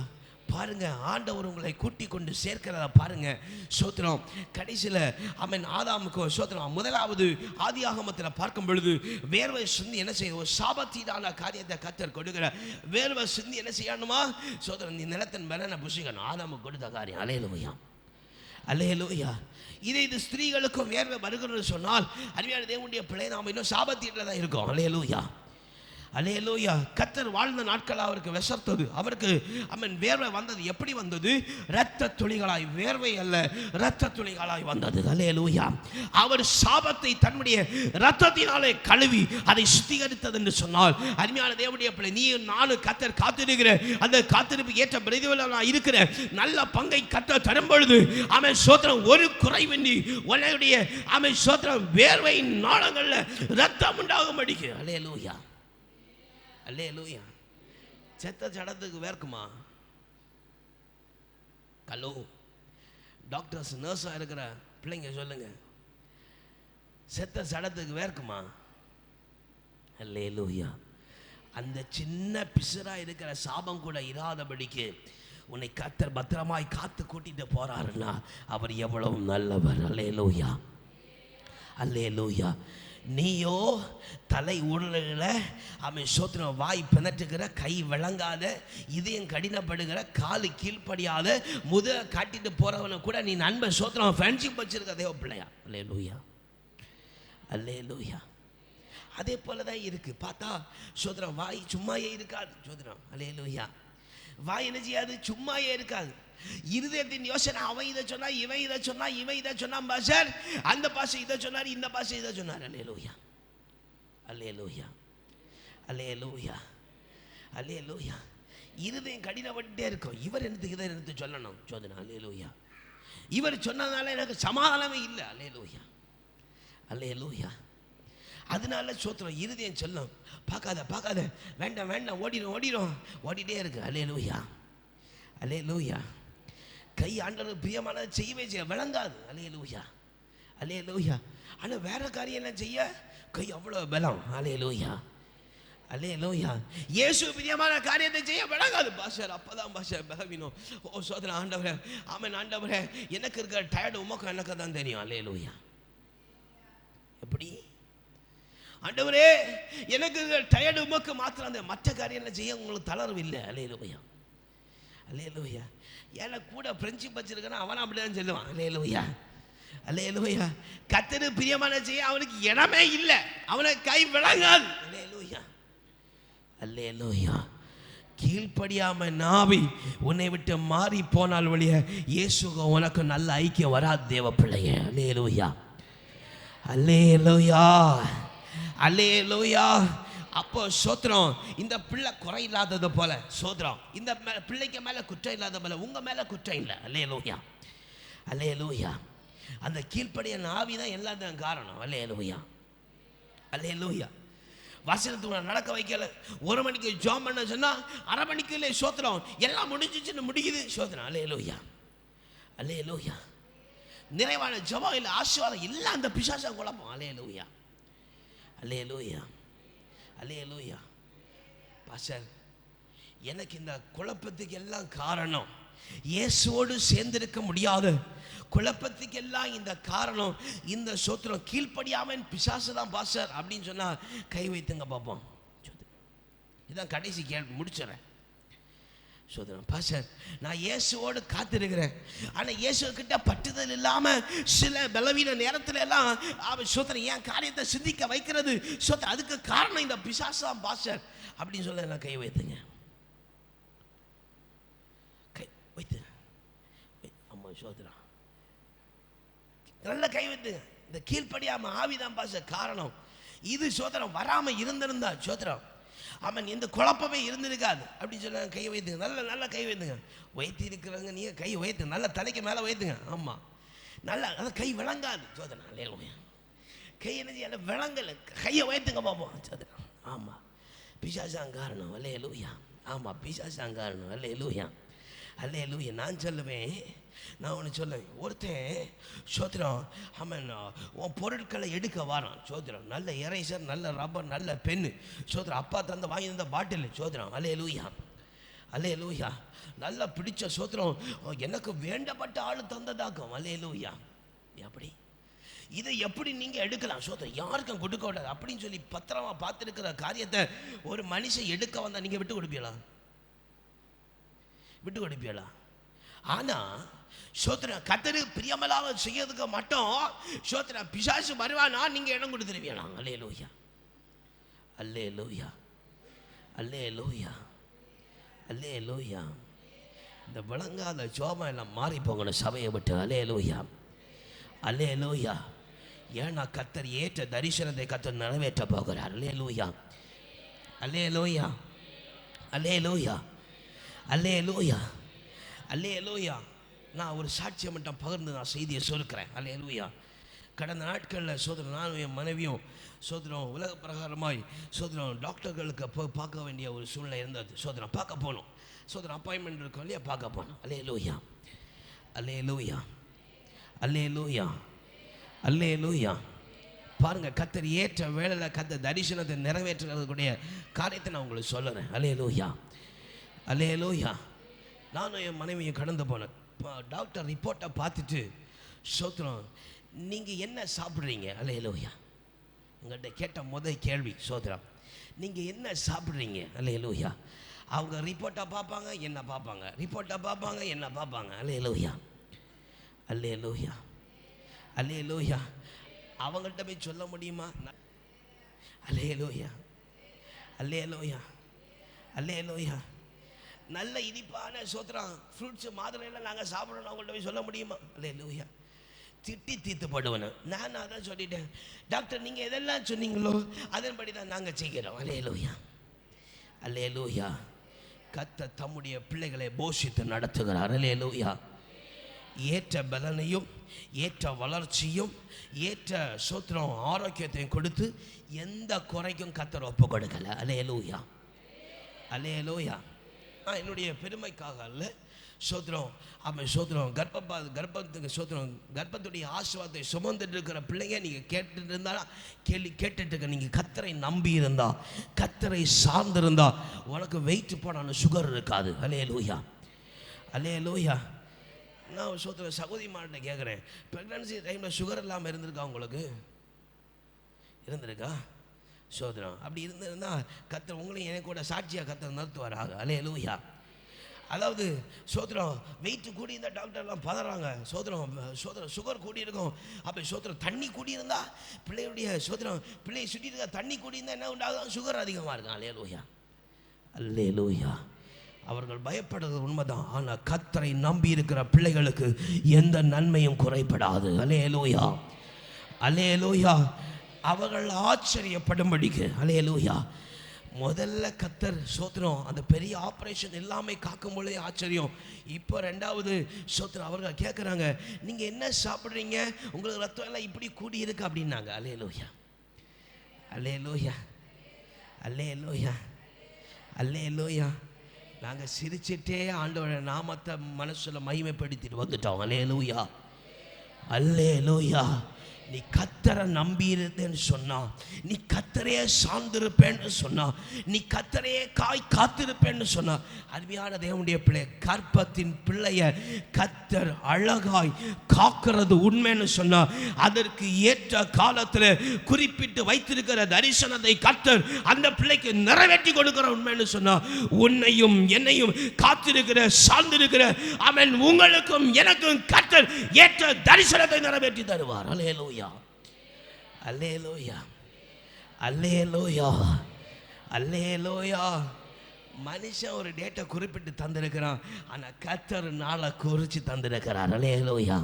பாருங்க ஆண்டவர் உங்களை கூட்டி கொண்டு சேர்க்கிறத பாருங்க. சோத்திரம் கடைசியில் அவன் ஆதாமுக்கு சோத்திரம் முதலாவது ஆதியாகமத்தில் பார்க்கும் பொழுது வேர்வை சிந்தி என்ன செய்ய ஒரு சாபத்தீடான காரியத்தை கர்த்தர் கொடுக்கிற வேர்வை சிந்தி என்ன செய்யணுமா? சோத்திரம் நீ நிலத்தின் மேலே புசிக்கணும். ஆதாமுக்கு கொடுத்த காரியம். அல்லேலூயா. அல்லேலூயா. இது ஸ்திரீகளுக்கும் வேர்வை வருகிறது சொன்னால் அருமையான தேவனுடைய பிள்ளை நாம் இன்னும் சாபத்தீட்டில் தான் இருக்கோம். அல்லேலூயா. அல்லேலூயா. கர்த்தர் வாழ்ந்த நாட்கள் அவருக்கு விசர்த்தது. அவருக்கு அவன் வேர்வை வந்தது. எப்படி வந்தது? இரத்த துளிகளாய். வேர்வை அல்ல, இரத்த துளிகளாய் வந்தது. அல்லேலூயா. அவர் சாபத்தை தன்னுடைய இரத்தத்தினாலே கழுவி அதை சுத்திகரித்தது என்று சொன்னால் அருமையான தேவனுடைய பிள்ளை நீ நானும் கர்த்தர் காத்திருக்கிற அந்த காத்திருப்பு ஏற்ற பிரதிபலன் நான் இருக்கிற நல்ல பங்கை கர்த்தர் தரும் பொழுது அவன் சோத்திரம் ஒரு குறைவின்றி உன்னுடைய அவன் சோத்திரம் வேர்வையின் நாளங்கள்ல இரத்தம் உண்டாகும் அடிக்கு. அல்லேலூயா. அல்லேலூயா. செத்த சடத்துக்கு வேர்க்குமா? ஹலோ டாக்டர்ஸ் நர்ஸாக இருக்கிற பிள்ளைங்க சொல்லுங்க, செத்த சடத்துக்கு வேர்க்குமா? அல்லேலூயா. அந்த சின்ன பிசுராக இருக்கிற சாபம் கூட இராதபடிக்கு உன்னை கர்த்தர் பத்திரமாய் காத்து கூட்டிட்டு போறாருன்னா அவர் எவ்வளவு நல்லவர். அல்லேலூயா. அல்லேலூயா. நீயோ தலை உருள அவன் சோத்திரம் வாய் பிணற்றுகிற கை விளங்காத இதயம் கடினப்படுகிற காலு கீழ்ப்படியாத முத காட்டிட்டு போறவனை கூட நீ நண்பன் சோத்திரம் ஃப்ரெண்ட்ஷிப் வச்சிருக்க தேவ பிள்ளையா? அல்லேலூயா. அல்லேலூயா. அதே போலதான் இருக்கு. பார்த்தா சோத்திரம் வாய் சும்மாயே இருக்காது சோத்திரம். அல்லேலூயா. வாய் என்ன செய்யாது? சும்மாயே இருக்காது. இருதயத்தின் யோசனை அவன் இதை சொன்னா, இவன் இதை சொன்னா, இவன் இதை சொன்னான் பாஸ்டர், அந்த பாஸ்டர் இதை சொன்னார், இந்த பாஸ்டர் இதை சொன்னார். அல்லேலூயா. அல்லேலூயா. அல்லேலூயா. அல்லேலூயா. இருதயம் கடினப்பட்டே இருக்கும். இவர் எனக்கு இதை எடுத்து சொல்லணும் சோதனை. அல்லேலூயா. இவர் சொன்னதுனால எனக்கு சமாதானமே இல்லை. அல்லேலூயா. அல்லேலூயா. அதனால சோத்திரம் இருதயம் சொல்லும் பார்க்காத பார்க்காத, வேண்டாம் வேண்டாம், ஓடிடும் ஓடிடும், ஓடிட்டே இருக்கு. அல்லேலூயா. அல்லேலூயா. கை ஆண்டவருக்கு பிரியமானதை செய்யவே செய்ய விளங்காது. அல்லேலூயா. அல்லேலூயா. ஆனால் வேற காரியம் எல்லாம் செய்ய கை அவ்வளோ பலம். அல்லேலூயா. அல்லேலூயா. இயேசு பிரியமான காரியத்தை செய்ய விளங்காது பாஸ்டர். அப்பதான் பாஸ்டர் பலவீனம். ஓ சோதனை ஆண்டவரே, ஆமென் ஆண்டவரே, எனக்கு இருக்கிற டயர்டு உமக்கும் எனக்கு தான் தெரியும். அல்லேலூயா. எப்படி ஆண்டவரே எனக்கு டயர்டு உமக்கு மாத்திரம் அந்த மற்ற காரியம் செய்ய உங்களுக்கு தளர்வு இல்லை. அல்லேலூயா. அல்லேலூயா. ஏன்னா கூட ஃப்ரெண்ட்ஷிப் வச்சிருக்கேன்னா அவன் அப்படிதான் சொல்லுவான். அல்லேலூயா. அல்லேலூயா. கர்த்தருக்கு பிரியமான செய்ய அவனுக்கு இடமே இல்லை, அவனுக்கு கை விளங்காது. அல்லேலூயா. அல்லேலூயா. கீழ்ப்படியாம நாவி உன்னை விட்டு மாறி போனால் வழிய இயேசுக்கு உனக்கு நல்ல ஐக்கியம் வராது தேவ பிள்ளைய. அல்லேலூயா. அல்லேலூயா. அல்லேலூயா. அப்போ சோத்திரம் இந்த பிள்ளை குறை இல்லாதது போல சோத்திரம் இந்த பிள்ளைக்கு மேலே குற்றம் இல்லாத போல உங்க மேலே குற்றம் இல்லை. அல்லேலூயா. அல்லேலூயா. அந்த கீழ்ப்படிய ஆவி தான் எல்லாத்துக்கும் காரணம். அல்லேலூயா. அல்லேலூயா. வசனத்துக்கு நடக்க வைக்கல. 1 மணிக்கு ஜாம் பண்ண சொன்னா 1/2 மணிக்கு இல்லை சோத்திரம் எல்லாம் முடிஞ்சிச்சுன்னு முடிக்குது சோத்திரம். அல்லேலூயா. அல்லேலூயா. நிறைவான ஜெபம் இல்லை, ஆசீர்வாதம் இல்லை, அந்த பிசாச குழப்பம். அல்லேலூயா. அல்லேலூயா. அல்லேலூயா. பாஸ்டர், எனக்கு இந்த குழப்பத்துக்கு எல்லாம் காரணம் இயேசுவோடு சேர்ந்திருக்க முடியாது. குழப்பத்துக்கு எல்லாம் இந்த காரணம் இந்த சோத்திரம் கீழ்ப்படியாமல் பிசாசு தான் பாஸ்டர் அப்படின்னு சொன்னா கை வைத்துங்க பார்ப்போம். இதான் கடைசி கேள்வி, முடிச்சிடறேன். சோதரன், பாஸ்டர் நான் இயேசுவோடு காத்திருக்கிறேன், ஆனால் இயேசுக்கிட்ட பட்டுதல் இல்லாமல் சில பலவீன நேரத்தில் எல்லாம் சோதரன் என் காரியத்தை சிந்திக்க வைக்கிறது சோதரன், அதுக்கு காரணம் இந்த பிசாசு தான் பாஸ்டர் அப்படின்னு சொல்ல எல்லாம் கை வைத்துங்க. கை வைத்து அம்மா சோதரா நல்ல கை வைத்துங்க. இந்த கீழ்ப்படியாம ஆவிதான் பாஸ்டர் காரணம். இது சோதரம் வராமல் இருந்திருந்தா சோதரம் அவன் எந்த குழப்பமே இருந்திருக்காது அப்படின்னு சொல்ல கை வைத்துங்க. நல்ல நல்ல கை வைத்துங்க. வைத்து இருக்கிறவங்க நீங்கள் கை வைத்து நல்ல தலைக்கு மேலே வைத்துங்க. ஆமாம், நல்லா அதான் கை விளங்காது சோதனை. இல்லையா கை என்ன செய்ய விளங்கலை, கையை வைத்துங்க பார்ப்போம் சோதனை. ஆமாம், பிசாசான் காரணம். அல்லேலூயா. ஆமாம், பிசாசான் காரணம். அல்லேலூயா. அல்லேலூயா. நான் சொல்லுவேன், நான் ஒன்று சொல்லுவேன். ஒருத்தன் சோத்திரம் அவன் உன் பொருட்களை எடுக்க வாரான் சோத்திரம். நல்ல எரேசர், நல்ல ரப்பர், நல்ல பென்னு சோத்திரம், அப்பா தந்த வாங்கி தந்த பாட்டில் சோத்திரம். அல்லேலூயா. அல்லேலூயா. நல்லா பிடிச்ச சோத்திரம் எனக்கு வேண்டப்பட்ட ஆள் தந்ததாக்கும். அல்லேலூயா. எப்படி இதை எப்படி நீங்கள் எடுக்கலாம் சோத்திரம், யாருக்கும் கொடுக்க கூடாது அப்படின்னு சொல்லி பத்திரமா பார்த்துருக்கிற காரியத்தை ஒரு மனுஷன் எடுக்க வந்தால் நீங்கள் விட்டு கொடுப்பீங்களா? விட்டு கொடுப்பீங்களா? ஆனால் சோத்திரம் கர்த்தருக்கு பிரியமில்லாத செய்யறதுக்கு மட்டும் சோத்திரம் பிசாசு வருவானா நீங்கள் இடம் கொடுத்துருவீங்களா? அல்லேலூயா. அல்லேலூயா. அல்லேலூயா. அல்லேலூயா. இந்த விளங்காத சோபம் எல்லாம் மாறி போகணும் சபையை விட்டு. அல்லேலூயா. அல்லேலூயா. ஏன்னா கர்த்தர் ஏற்ற தரிசனத்தை கர்த்தர் நிறைவேற்ற போகிறார். அல்லேலூயா. அல்லேலூயா. அல்லேலூயா. அல்லேலூயா. அல்லேலூயா. நான் ஒரு சாட்சியம் மட்டும் பகிர்ந்து நான் செய்தியை சொல்லுக்கிறேன். அல்லேலூயா. கடந்த நாட்களில் சோதரம் நானும் என் மனைவியும் சோதரம் உலக பிரகாரமாய் சோதரம் டாக்டர்களுக்கு போய் பார்க்க வேண்டிய ஒரு சூழ்நிலை இருந்தது. சோதரம் பார்க்க போனோம். சோதரம் அப்பாயின்மெண்ட் இருக்கும் இல்லையா, பார்க்க போனோம். அல்லேலூயா. அல்லேலூயா. அல்லேலூயா. அல்லேலூயா. பாருங்கள், கர்த்தர் ஏற்ற வேளையில் கர்த்தர் தரிசனத்தை நிறைவேற்றுறதுக்குடைய காரியத்தை நான் உங்களுக்கு சொல்லுறேன். அல்லேலூயா. அல்லேலூயா. நானும் என் மனைவியும் கடந்து போனேன். டாக்டர் ரிப்போர்ட்டை பார்த்துட்டு சோத்திரம் நீங்கள் என்ன சாப்பிட்றீங்க? அல்லேலூயா. எங்கள்கிட்ட கேட்ட முதல் கேள்வி சோத்திரம், நீங்கள் என்ன சாப்பிட்றீங்க? அல்லேலூயா. அவங்க ரிப்போர்ட்டை பார்ப்பாங்க, என்ன பார்ப்பாங்க, ரிப்போர்ட்டை பார்ப்பாங்க, என்ன பார்ப்பாங்க. அல்லேலூயா. அல்லேலூயா. அல்லேலூயா. அவங்கள்ட்ட போய் சொல்ல முடியுமா? அல்லேலூயா. அல்லேலூயா. அல்லேலூயா. நல்ல இனிப்பான சோத்திரம் ஃப்ரூட்ஸு மாதுளையெல்லாம் நாங்கள் சாப்பிடணும் அவங்கள்ட்ட போய் சொல்ல முடியுமா? அல்லேலூயா. திட்டி தீர்த்துப்படுவேன். நான் அதான் சொல்லிட்டேன், டாக்டர் நீங்கள் எதெல்லாம் சொன்னீங்களோ அதன்படி தான் நாங்கள் செய்கிறோம். அல்லேலூயா. அல்லேலூயா. கர்த்தர் தம்முடைய பிள்ளைகளை போஷித்து நடத்துகிறார். அல்லேலூயா. ஏற்ற பலனையும் ஏற்ற வளர்ச்சியும் ஏற்ற சோத்திரம் ஆரோக்கியத்தையும் கொடுத்து எந்த குறைக்கும் கர்த்தர் ஒப்பு கொடுக்கல. அல்லேலூயா. அல்லேலூயா. என்னுடைய பெருமைக்காக அல்ல சோத்திரம். அவன் சோத்திரம் கர்ப்பத்துக்கு சோத்திரம் கர்ப்பத்துடைய ஆசீர்வாதத்தை சுமந்துட்டு இருக்கிற பிள்ளைங்க நீங்கள் கேட்டுட்டு இருந்தாலும் கேட்டுட்டு இருக்க, நீங்கள் கர்த்தரை நம்பி இருந்தா, கர்த்தரை சார்ந்திருந்தா உனக்கு வெயிட் போடான சுகர் இருக்காது. அல்லேலூயா. அல்லேலூயா. நான் சோத்திரம் சகோதரிமார்கிட்ட கேட்குறேன், ப்ரெக்னன்சி டைமில் சுகர் இல்லாமல் இருந்திருக்கா? உங்களுக்கு இருந்திருக்கா? சோதரம் அப்படி இருந்திருந்தா கர்த்தர் உங்களையும் எனக்கு கூட சாட்சியாக கர்த்தர் நிறுத்துவாராக. அல்லேலூயா. அதாவது சோத்திரம் வெயிட்டு கூடி இருந்தால் டாக்டர்லாம் பதறாங்க. சோத்திரம் சுகர் கூடி இருக்கும். அப்போ சோத்திரம் தண்ணி கூடி இருந்தா பிள்ளையுடைய சோத்திரம் பிள்ளையை சுற்றி இருக்க தண்ணி கூடி இருந்தால் என்ன உண்டாகும்? சுகர் அதிகமாக இருக்கும். அல்லேலூயா. அல்லேலூயா. அவர்கள் பயப்படுறது உண்மைதான், ஆனால் கர்த்தரை நம்பி இருக்கிற பிள்ளைகளுக்கு எந்த நன்மையும் குறைபடாது. அல்லேலூயா. அல்லேலூயா. அவர்கள் ஆச்சரியப்படும்படிக்கு. அல்லேலூயா. முதல்ல கர்த்தர் சோத்திரம் அந்த பெரிய ஆப்ரேஷன் எல்லாமே காக்கும் பொழுதே ஆச்சரியம். இப்போ ரெண்டாவது சோத்திரம் அவர்கள் கேட்குறாங்க, நீங்கள் என்ன சாப்பிட்றீங்க, உங்களுக்கு ரத்தம் எல்லாம் இப்படி கூடி இருக்கு அப்படின்னாங்க. அல்லேலூயா. அல்லேலூயா. அல்லேலூயா. அல்லேலூயா. நாங்கள் சிரிச்சிட்டே ஆண்டவரோட நாமத்தை மனசில் மகிமைப்படுத்திட்டு வந்துட்டோம். அல்லேலூயா. அல்லேலூயா. நீ கர்த்தரை நம்பி இருந்தேன்னு சொன்னா, நீ கர்த்தரையே சார்ந்திருப்பேன்னு சொன்னா, நீ கர்த்தரையே காத்திருப்பேன்னு சொன்னா, அருமையான தேவனுடைய பிள்ளை, கர்ப்பத்தின் பிள்ளைய கர்த்தர் அழகாய் காக்கிறது உண்மைன்னு சொன்னா, அதற்கு ஏற்ற காலத்தில் குறிப்பிட்டு வைத்திருக்கிற தரிசனத்தை கர்த்தர் அந்த பிள்ளைக்கு நிறைவேற்றி கொடுக்கிற உண்மைன்னு சொன்னா, உன்னையும் என்னையும் காத்திருக்கிற சார்ந்திருக்கிற அவன் உங்களுக்கும் எனக்கும் கர்த்தர் ஏற்ற தரிசனத்தை நிறைவேற்றி தருவார். அல்லேலூயா, அல்லேலூயா, அல்லேலூயா, அல்லேலூயா. மனுஷன் ஒரு டேட்டை குறிப்பிட்டு தந்திருக்கிறான், ஆனா கர்த்தர் நாளை குறிச்சு தந்திருக்கிறார். அல்லேலூயா,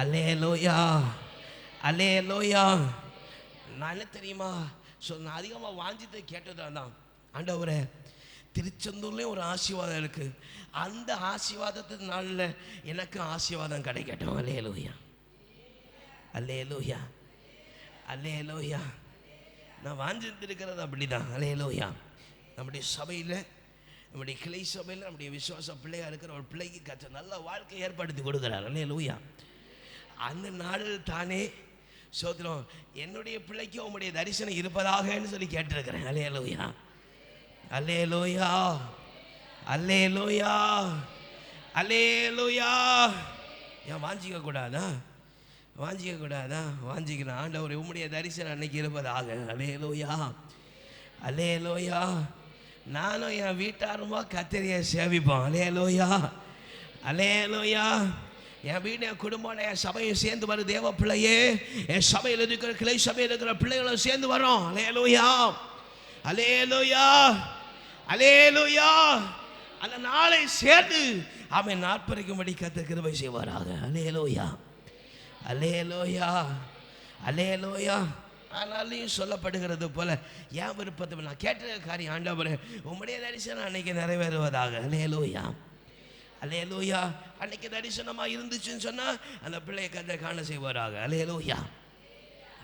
அல்லேலூயா, அல்லேலூயா. நான் என்ன தெரியுமா நான் அதிகமாக வாஞ்சித்தை கேட்டதான் தான், ஆண்டவரே திருச்செந்தூர்லேயும் ஒரு ஆசீர்வாதம் இருக்குது, அந்த ஆசீர்வாதத்து நாளில் எனக்கு ஆசீர்வாதம் கிடைக்கட்டும். அல்லேலூயா, அல்லேலூயா, அல்லேலூயா. நான் வாஞ்சித்திருக்கிறது அப்படிதான். அல்லேலூயா. நம்முடைய சபையில், நம்முடைய கிளை சபையில், நம்முடைய விசுவாச பிள்ளையாக இருக்கிற ஒரு பிள்ளைக்கு கற்ற நல்ல வாழ்க்கை ஏற்படுத்தி கொடுக்குறார். அல்லேலூயா. அந்த நாளில் தானே சோத்திரம் என்னுடைய பிள்ளைக்கு உங்களுடைய தரிசனம் இருப்பதாகன்னு சொல்லி கேட்டிருக்கிறேன். அல்லேலூயா, அல்லேலூயா, அல்லேலூயா, அல்லேலூயா. ஏன் வாஞ்சிக்க கூடாதா? வாஞ்சிக்க கூடாதா? வாஞ்சிக்கிறேன். ஆண்டவரே உம்முடைய தரிசனம் அன்னைக்கு இருப்பதாக. அல்லேலூயா, அல்லேலூயா. நானும் என் வீட்டாருமா கர்த்தரையை சேவிப்போம். அல்லேலூயா, அல்லேலூயா. என் வீடு, என் குடும்பம், என் சபையும் சேர்ந்து வரும் தேவ பிள்ளையே, என் சபையில் இருக்கிற கிளை சபையில் இருக்கிற பிள்ளைகளும் சேர்ந்து வரோம். அல்லேலூயா, அல்லேலூயா, அல்லேலூயா. அந்த நாளை சேர்ந்து அவன் நாற்பதுக்கும்படி கர்த்தர் கிருபை செய்வாராக. அல்லேலூயா, அல்லேலூயா, அல்லேலூயா. ஆனாலையும் சொல்லப்படுகிறது போல என் விருப்பத்தை நான் கேட்ட காரியம், ஆண்டவரே உம்முடைய தரிசனம் அன்னைக்கு நிறைவேறுவதாக. அல்லேலூயா, அல்லேலூயா. அன்னைக்கு தரிசனமாக இருந்துச்சுன்னு சொன்னால் அந்த பிள்ளையை கர்த்தர் காண செய்வாராக. அல்லேலூயா,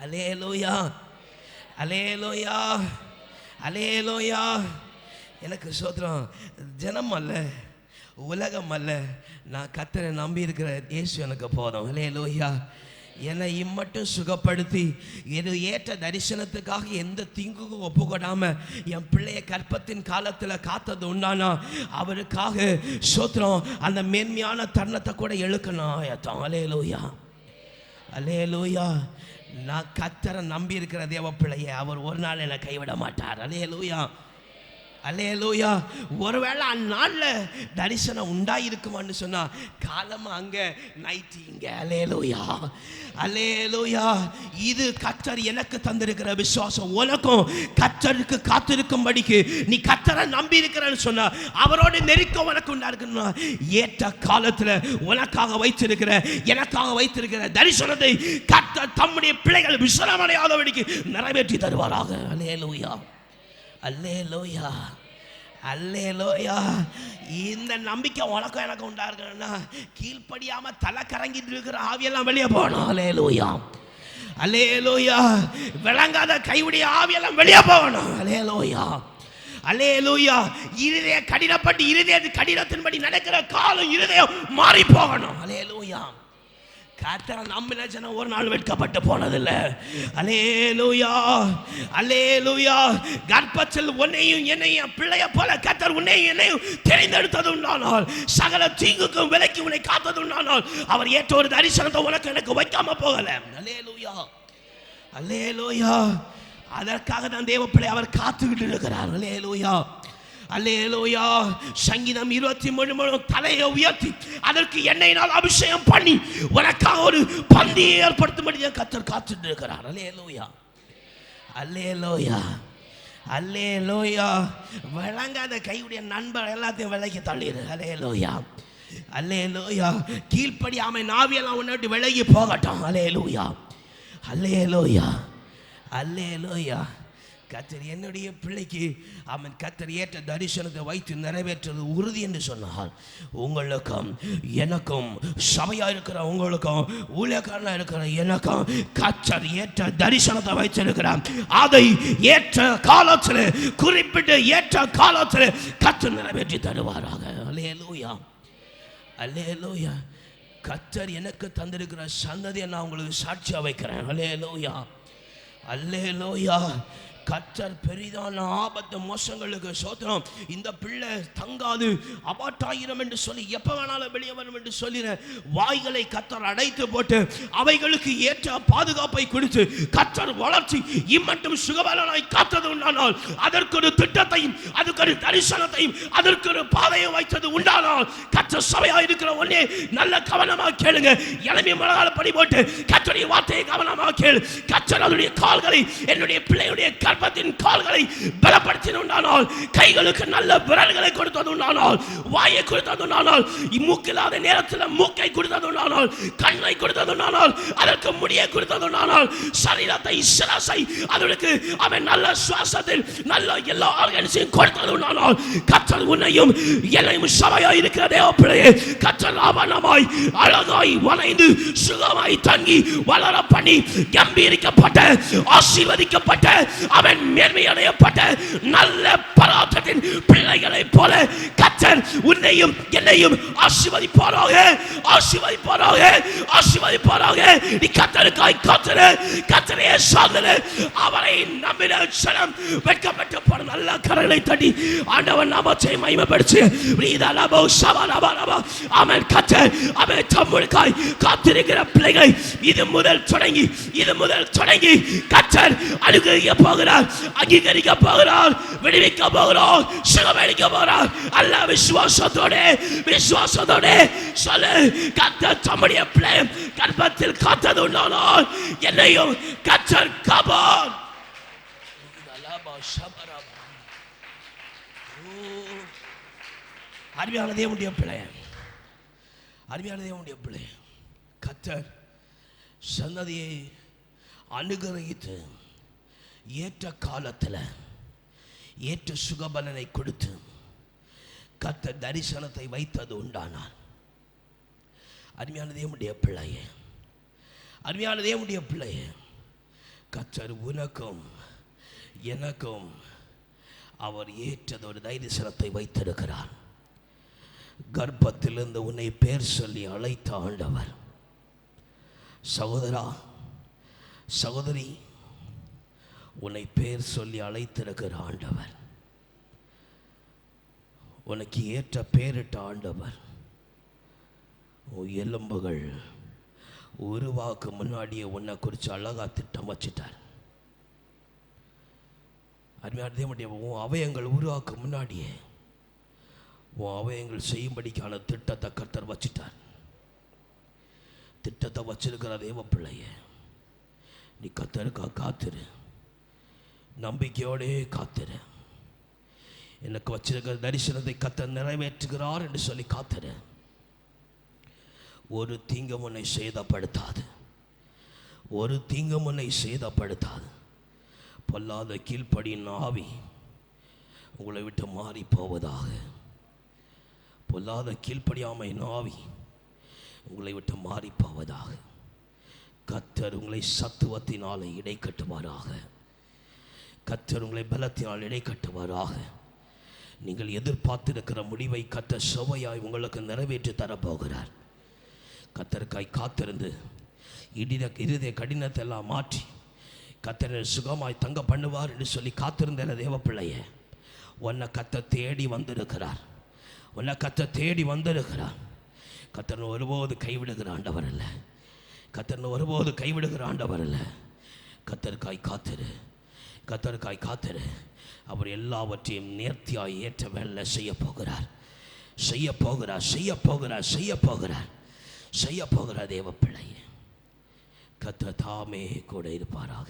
அல்லேலூயா, அல்லேலூயா, அல்லேலூயா. எனக்கு சோத்திரம் ஜனம் அல்ல, உலகம் அல்ல, நான் கர்த்தரை நம்பி இருக்கிற இயேசு எனக்கு போதும். அல்லேலூயா. என்னை இம்மட்டும் சுகப்படுத்தி இது ஏற்ற தரிசனத்துக்காக எந்த தீங்குக்கும் ஒப்புக்கொடாமல் என் பிள்ளைய கற்பத்தின் காலத்தில் காத்தது உண்டானா அவருக்காக சோத்திரம் அந்த மேன்மையான தருணத்தை கூட எழுக்கணும் ஆயத்தம். அல்லேலூயா, அல்லேலூயா. நான் கர்த்தரை நம்பி இருக்கிற தேவ பிள்ளைய அவர் ஒரு நாள் என்னை கைவிட மாட்டார். அல்லேலூயா, அல்லேலூயா. ஒருவேளை அந்நாளில் தரிசனம் உண்டாயிருக்குமான்னு சொன்னால் காலமாக அங்கே நைட்டு இங்கே. அல்லேலூயா, அல்லேலூயா. இது கர்த்தர் எனக்கு தந்திருக்கிற விசுவாசம். உனக்கும் கர்த்தருக்கு காத்திருக்கும்படிக்கு நீ கர்த்தரை நம்பி இருக்கிறன்னு சொன்னால் அவரோட நெருக்கம் உனக்கு உண்டாஇருக்குன்னா ஏற்ற காலத்தில் உனக்காக வைத்திருக்கிற எனக்காக வைத்திருக்கிற தரிசனத்தை கர்த்தர் தம்முடைய பிள்ளைகள் விசனமடையாதபடிக்கு நிறைவேற்றி தருவாராக. அல்லேலூயா, அல்லேலூயா, அல்லேலூயா. இந்த நம்பிக்கை உனக்கும் எனக்கு உண்டா இருக்கணும்னா கீழ்ப்படியாம தலை கறங்கிட்டு இருக்கிற ஆவியெல்லாம் வெளியே போகணும். அல்லேலூயா, அல்லேலூயா. விளங்காத கைவுடைய ஆவியெல்லாம் வெளியே போகணும். அல்லேலூயா, அல்லேலூயா. இருதய கடினப்பட்டு இருதய கடினத்தின்படி நடக்கிற காலம் இருதயம் மாறி போகணும். அல்லேலூயா. கர்த்தரை நம்பின ஜனம் ஒரு நாள் வெட்கப்பட்டு போனதில்லை. அல்லேலூயா, அல்லேலூயா. கர்ப்பத்தில் உன்னையும் என்னையும் பிள்ளைய போல கர்த்தர் உன்னையும் என்னையும் தெரிந்தெடுத்தது உண்டானால் சகல தீங்குக்கும் விலக்கி உன்னை காத்தது உண்டானால் அவர் ஏற்ற ஒரு தரிசனத்தை உனக்கு எனக்கு வைக்காம போகல. அல்லேலூயா, அல்லேலூயா. அதற்காக தான் தேவ பிள்ளை அவர் காத்துக்கிட்டு இருக்கிறார். அல்லேலூயா, அல்லேலூயா. சங்கீதம் 23 தலையை உயர்த்தி அதற்கு எண்ணெயினால் அபிஷேகம் பண்ணி உனக்காக ஒரு பந்தியை ஏற்படுத்தும்படி கர்த்தர் காத்துட்டு இருக்கிறார். அல்லேலூயா, அல்லேலூயா, அல்லேலூயா. விளங்காத கையுடைய நண்பர் எல்லாத்தையும் விலக்கி தள்ளிடு. அல்லேலூயா, அல்லேலூயா. கீழ்ப்படியாமை நாவியெல்லாம் உன்னை விட்டு விலகி போகட்டும். அல்லேலூயா, அல்லேலூயா, அல்லேலூயா. கர்த்தர் என்னுடைய பிள்ளைக்கு அவன் கர்த்தர் ஏற்ற தரிசனத்தை வைத்து நிறைவேற்றது உறுதி என்று சொன்னால் உங்களுக்கும் எனக்கும் சபையாக இருக்கிற உங்களுக்கும் ஊழியக்காரனாக இருக்கிற எனக்கும் கர்த்தர் ஏற்ற தரிசனத்தை வைத்திருக்கிறார். அதை ஏற்ற காலத்தில் குறிப்பிட்டு ஏற்ற காலத்தில் கர்த்தர் நிறைவேற்றி தருவாராக. அல்லேலூயா, அல்லேலூயா. கர்த்தர் எனக்கு தந்திருக்கிற சந்ததியை நான் உங்களுக்கு சாட்சியா வைக்கிறேன். அல்லேலூயா, அல்லேலூயா. கர்த்தர் பெரிதான ஆபத்து மோசங்களுக்கு சோத்திரம். இந்த பிள்ளை தங்காது அபாட்டாயிரம் என்று சொல்லி எப்ப வேணாலும் வெளியே வரும் என்று சொல்லிற வாய்களை கர்த்தர் அடைத்து போட்டு அவைகளுக்கு ஏற்ற பாதுகாப்பை கொடுத்து கர்த்தர் வளர்ச்சி இம்மட்டும் சுகபலனாய் காத்தது உண்டானால், அதற்கு ஒரு திட்டத்தையும் அதுக்கு ஒரு தரிசனத்தையும் அதற்கு ஒரு பாதையை வைத்தது உண்டானால், கர்த்தர் சபையாக இருக்கிற ஒன்னே நல்ல கவனமாக கேளுங்க. இளமை மலகால படி போட்டு கர்த்தருடைய வார்த்தையை கவனமாக கேளு. கர்த்தர் அதனுடைய கால்களை, என்னுடைய பிள்ளையுடைய கர்ப்பத்தின் கால்களை பலப்படுத்தினால், கைகளுக்கு நல்ல விரல்களை கொடுத்ததுண்டானால், வாயை கொடுத்ததுண்டானால், மூக்கில்லாத நேரத்தில் மூக்கை கொடுத்ததுண்டானால், கண்ணை கொடுத்ததுண்டானால், அதற்கு முடியை கொடுத்ததுண்டானால், சரீரத்தை சிரசை அதற்கு அவன் நல்ல சுவாசத்தில் நல்ல எல்லா ஆர்கன்ஸையும் கொடுத்ததுண்டானால், கர்த்தர் உன்னையும் என்னையும் சபையாய் இருக்கிற தேவ பிள்ளையே கர்த்தர் ஆவணமாய் அழகாய் வளைந்து சுகமாய் தங்கி வளர பண்ணி கம்பீரிக்கப்பட்ட ஆசீர்வதிக்கப்பட்ட அவன் மேன்மையடையப்பட்ட நல்ல பராத்தத்தின் பிள்ளைகளைப் போல கர்த்தர் உன்னையும் என்னையும் ஆசீர்வதிப்பாராக, ஆசீர்வதிப்பாராக, ஆசீர்வதிப்பாராக. நீ கர்த்தருக்காய் காத்திரு, கர்த்தரையே சார்ந்திரு. அவரை நம்பின ஜனம் வெட்கப்பட்டு போன நல்ல கரங்களை தட்டி ஆண்டவன் நாமத்தை மகிமைப்படுத்தி அவன் கர்த்தர் அவன் தம்முக்காய் காத்திருக்கிற பிள்ளைகளை இது முதல் தொடங்கி கர்த்தர் அனுகிரகிக்க போகிறார், அங்கீகரிக்க போகிறார், விடுவிக்க போகிறார், சுகமளிக்க போகிறார். அல்ல விசுவாசத்தோட சொல்லு, கர்த்தர் தம்முடைய பிள்ளை கர்ப்பத்தில் காத்தது உண்டானால் என்னையும் கர்த்தர் காப்பார். அருமையானதே உடைய பிள்ளை, அருமையானதே உடைய பிள்ளை கர்த்தர் சந்ததியை அனுகிரகித்து ஏற்ற காலத்தில் ஏற்ற சுகபலனை கொடுத்து கர்த்தர் தரிசனத்தை வைத்தது உண்டானால், அருமையானதே உடைய பிள்ளையே, அருமையானதே உடைய பிள்ளையே, கர்த்தர் உனக்கும் எனக்கும் அவர் ஏற்றது ஒரு தரிசனத்தை வைத்திருக்கிறார். கர்ப்பத்திலிருந்து உன்னை பேர் சொல்லி அழைத்த ஆண்டவர். சகோதரா, சகோதரி, உன்னை பேர் சொல்லி அழைத்திருக்கிற ஆண்டவர், உனக்கு ஏற்ற பேரிட்ட ஆண்டவர். எலும்புகள் உருவாக்கு முன்னாடியே உன்னை குறித்து அழகா திட்டம் வச்சிட்டார். அருமையானதே, உன் அவயங்கள் உருவாக்கு முன்னாடியே உன் அவயங்கள் செய்யும்படிக்கான திட்டத்தை கர்த்தர் வச்சிட்டார். திட்டத்தை வச்சிருக்கிற தேவ பிள்ளைய நீ கர்த்தருக்கா காத்திரு, நம்பிக்கையோடே காத்திரு. எனக்கு வச்சிருக்கிற தரிசனத்தை கர்த்தர் நிறைவேற்றுகிறார் என்று சொல்லி காத்திரு. ஒரு தீங்கும் உன்னை சேதப்படுத்தாது, ஒரு தீங்கும் உன்னை சேதப்படுத்தாது. பொல்லாத கீழ்ப்படியின் ஆவி உங்களை விட்டு மாறி போவதாக. பொல்லாத கீழ்ப்படியாமை ஆவி உங்களை விட்டு மாறி போவதாக. கர்த்தர் உங்களை சத்துவத்தினாலே இடை கட்டுவாராக. கர்த்தர் உங்களை பலத்தினால் இடை கட்டுவாராக. நீங்கள் எதிர்பார்த்திருக்கிற முடிவை கர்த்தர் சுவையாய் உங்களுக்கு நிறைவேற்றி தரப்போகிறார். கர்த்தருக்காய் காத்திருந்து இருதய கடினத்தை எல்லாம் மாற்றி கர்த்தரை சுகமாய் தங்க பண்ணுவார் என்று சொல்லி காத்திருந்த தேவ பிள்ளைய உன்னை கர்த்தர் தேடி வந்திருக்கிறார். உன்னை கர்த்தர் தேடி வந்திருக்கிறார். கர்த்தர் ஒருபோது கைவிடுகிற ஆண்டவர் அல்ல. கர்த்தர் ஒருபோது கைவிடுகிற ஆண்டவர் அல்ல. கர்த்தருக்காய் காத்திரு, கர்த்தருக்காய் காத்திரு. அவர் எல்லாவற்றையும் நேர்த்தியாய் ஏற்ற வேலை செய்ய போகிறார், செய்ய போகிறார், செய்ய போகிறார், செய்ய போகிறார், செய்ய போகிறார். தேவ பிள்ளையே கர்த்தர் தாமே கூட இருப்பாராக.